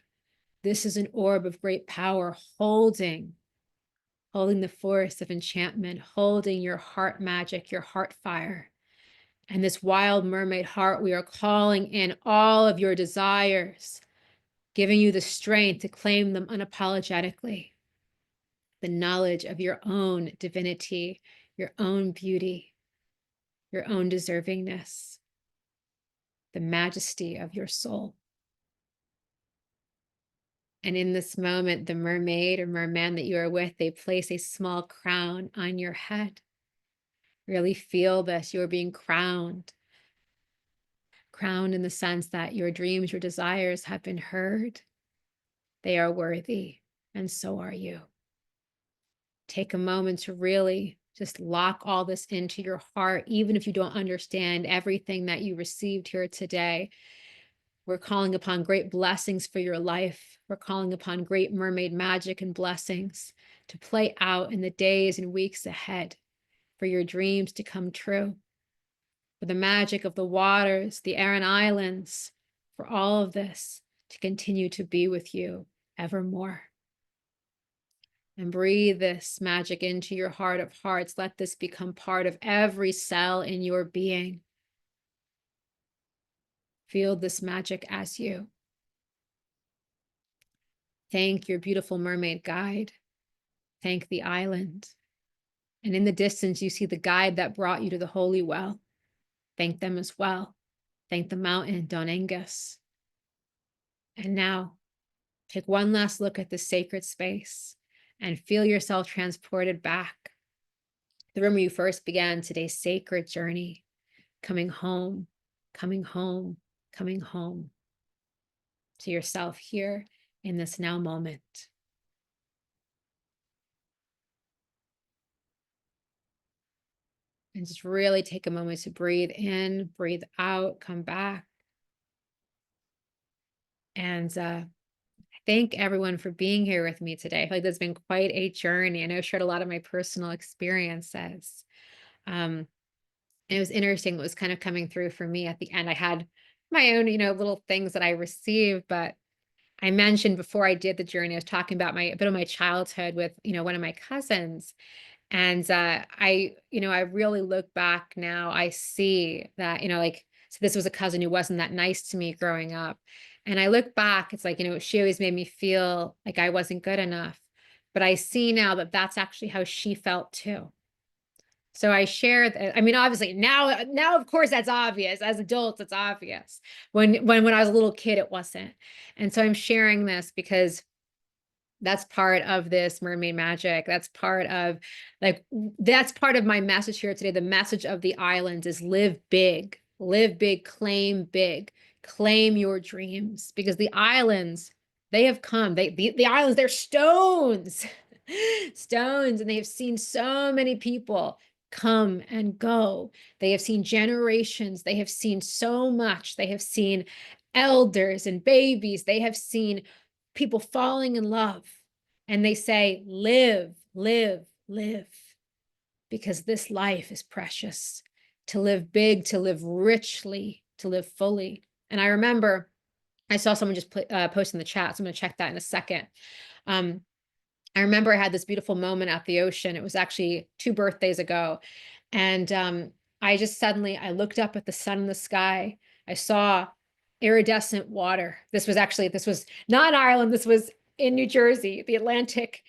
This is an orb of great power, holding the force of enchantment, holding your heart magic, your heart fire. And this wild mermaid heart, we are calling in all of your desires, giving you the strength to claim them unapologetically. The knowledge of your own divinity, your own beauty, your own deservingness, the majesty of your soul. And in this moment, the mermaid or merman that you are with, they place a small crown on your head. Really feel this. You are being crowned. Crowned in the sense that your dreams, your desires have been heard. They are worthy, and so are you. Take a moment to really just lock all this into your heart, even if you don't understand everything that you received here today. We're calling upon great blessings for your life. We're calling upon great mermaid magic and blessings to play out in the days and weeks ahead, for your dreams to come true, for the magic of the waters, the Aran Islands, for all of this to continue to be with you evermore. And breathe this magic into your heart of hearts. Let this become part of every cell in your being. Feel this magic as you. Thank your beautiful mermaid guide. Thank the island. And in the distance, you see the guide that brought you to the holy well. Thank them as well. Thank the mountain, Don Angus. And now, take one last look at this sacred space and feel yourself transported back to the room where you first began today's sacred journey, coming home, coming home, coming home to yourself here in this now moment. And just really take a moment to breathe in, breathe out, come back. And thank everyone for being here with me today. I feel like this has been quite a journey. I know I shared a lot of my personal experiences. Um, and it was interesting. It was kind of coming through for me at the end. I had my own, little things that I received, but I mentioned before I did the journey, I was talking about a bit of my childhood with, one of my cousins. And I really look back now, I see that, like, so this was a cousin who wasn't that nice to me growing up. And I look back, it's like, she always made me feel like I wasn't good enough. But I see now that that's actually how she felt too. So I share that. I mean, obviously now, of course, that's obvious. As adults, it's obvious. When I was a little kid, it wasn't. And so I'm sharing this because that's part of this mermaid magic. That's part of my message here today. The message of the islands is live big, claim your dreams, because the islands, they have come. The islands, they're stones, stones, and they have seen so many people come and go. They have seen generations. They have seen so much. They have seen elders and babies. They have seen people falling in love, and they say, live, live, live, because this life is precious. To live big, to live richly, to live fully. And I remember I saw someone just post in the chat, so I'm going to check that in a second. I remember I had this beautiful moment at the ocean. It was actually 2 birthdays ago. And I looked up at the sun in the sky. I saw iridescent water. This was not in Ireland. This was in New Jersey, the Atlantic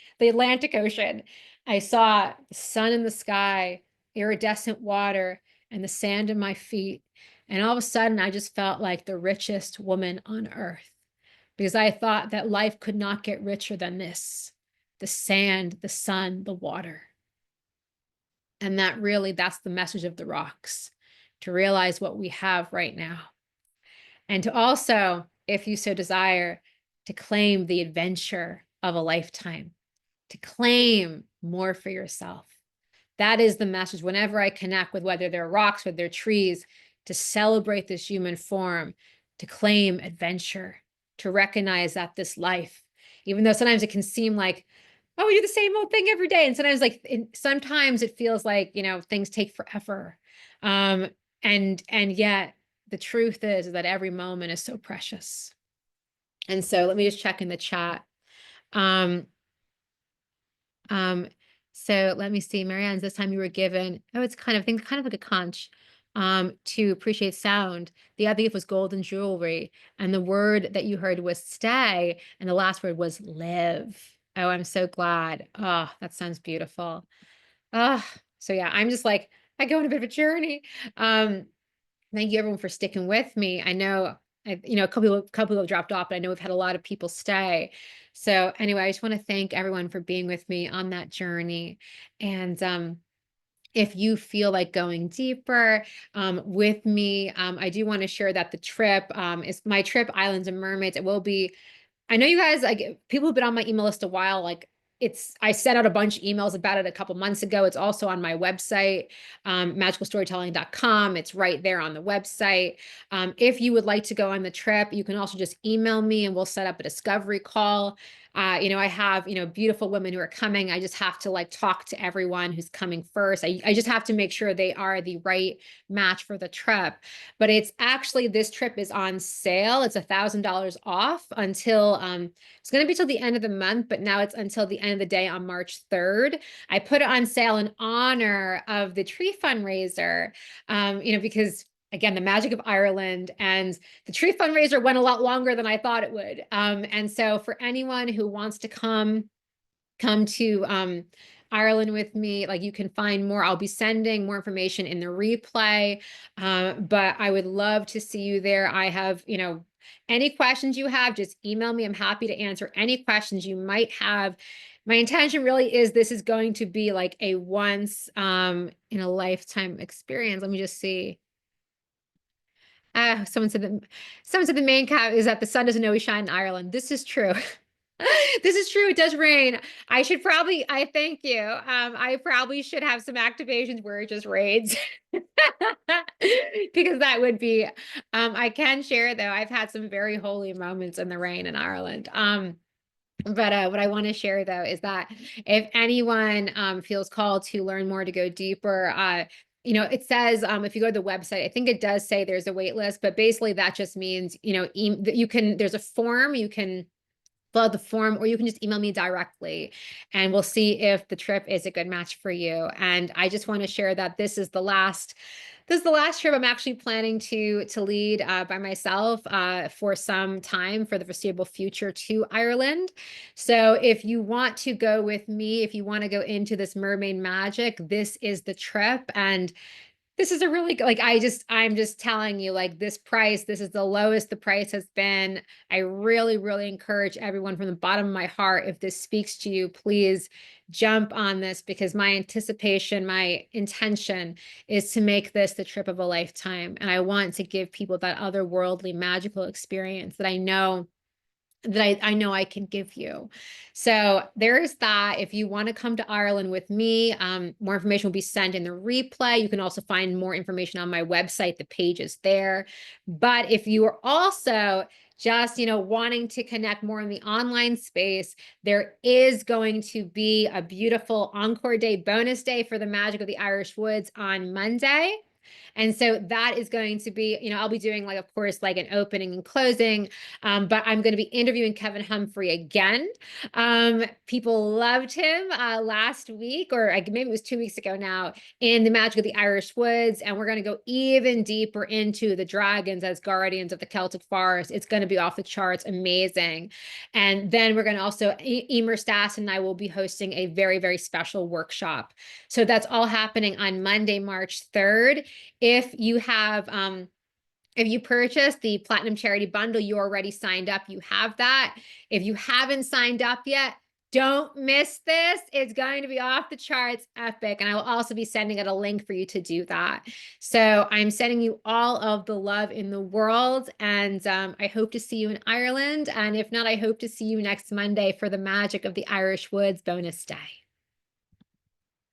Ocean. I saw the sun in the sky, iridescent water, and the sand in my feet. And all of a sudden, I just felt like the richest woman on earth, because I thought that life could not get richer than this: the sand, the sun, the water. And that's the message of the rocks, to realize what we have right now. And to also, if you so desire, to claim the adventure of a lifetime, to claim more for yourself. That is the message whenever I connect with, whether they're rocks, whether they're trees, to celebrate this human form, to claim adventure, to recognize that this life, even though sometimes it can seem like, oh, we do the same old thing every day. And sometimes it feels like, things take forever. And yet the truth is that every moment is so precious. And so let me just check in the chat. Um, so let me see, Marianne's, this time you were given, it's kind of like a conch, to appreciate sound. The other gift was golden jewelry. And the word that you heard was stay. And the last word was live. Oh, I'm so glad. Oh, that sounds beautiful. Oh, so yeah, I'm just like, I go on a bit of a journey. Thank you everyone for sticking with me. I know, a couple have dropped off, but I know we've had a lot of people stay. So anyway, I just want to thank everyone for being with me on that journey. And if you feel like going deeper with me, I do want to share that the trip is my trip, Islands and Mermaids. It will be, I know you guys, like, people have been on my email list a while. Like, I sent out a bunch of emails about it a couple months ago. It's also on my website, magicalstorytelling.com. It's right there on the website. If you would like to go on the trip, you can also just email me and we'll set up a discovery call. I have, beautiful women who are coming. I just have to talk to everyone who's coming first. I just have to make sure they are the right match for the trip. But this trip is on sale. It's $1,000 off until, it's going to be till the end of the month, but now it's until the end of the day on March 3rd. I put it on sale in honor of the tree fundraiser, because again, the magic of Ireland, and the tree fundraiser went a lot longer than I thought it would. And so for anyone who wants to come to Ireland with me, you can find more. I'll be sending more information in the replay, but I would love to see you there. I have, any questions you have, just email me. I'm happy to answer any questions you might have. My intention really is this is going to be like a once in a lifetime experience. Let me just see. Someone said the main cap is that the sun doesn't always shine in Ireland. This is true. This is true. It does rain. I thank you. I probably should have some activations where it just rains. Because that would be, I can share though, I've had some very holy moments in the rain in Ireland. But what I want to share though is that if anyone feels called to learn more, to go deeper, it says if you go to the website, I think it does say there's a wait list, but basically that just means, there's a form, you can fill out the form, or you can just email me directly and we'll see if the trip is a good match for you. And I just want to share that this is the last trip I'm actually planning to lead by myself for some time, for the foreseeable future, to Ireland. So if you want to go with me, if you want to go into this mermaid magic, this is the trip. And this is a really like I'm just telling you, like, this is the lowest the price has been. I really, really encourage everyone from the bottom of my heart, if this speaks to you, please jump on this, because my anticipation, my intention is to make this the trip of a lifetime. And I want to give people that otherworldly magical experience that I know I can give you. So there's that. If you want to come to Ireland with me, more information will be sent in the replay. You can also find more information on my website. The page is there. But if you are also just, wanting to connect more in the online space, there is going to be a beautiful Encore Day bonus day for the Magic of the Irish Woods on Monday. And so that is going to be, I'll be doing, like, of course, like an opening and closing, but I'm going to be interviewing Kevin Humphrey again. People loved him last week, or maybe it was 2 weeks ago now, in the Magic of the Irish Woods. And we're going to go even deeper into the dragons as guardians of the Celtic forest. It's going to be off the charts, amazing. And then we're going to also, Emer Stas and I will be hosting a very, very special workshop. So that's all happening on Monday, March 3rd. If you purchase the Platinum Charity Bundle, you already signed up. You have that. If you haven't signed up yet, don't miss this. It's going to be off the charts, epic. And I will also be sending out a link for you to do that. So I'm sending you all of the love in the world. And I hope to see you in Ireland. And if not, I hope to see you next Monday for the Magic of the Irish Woods bonus day.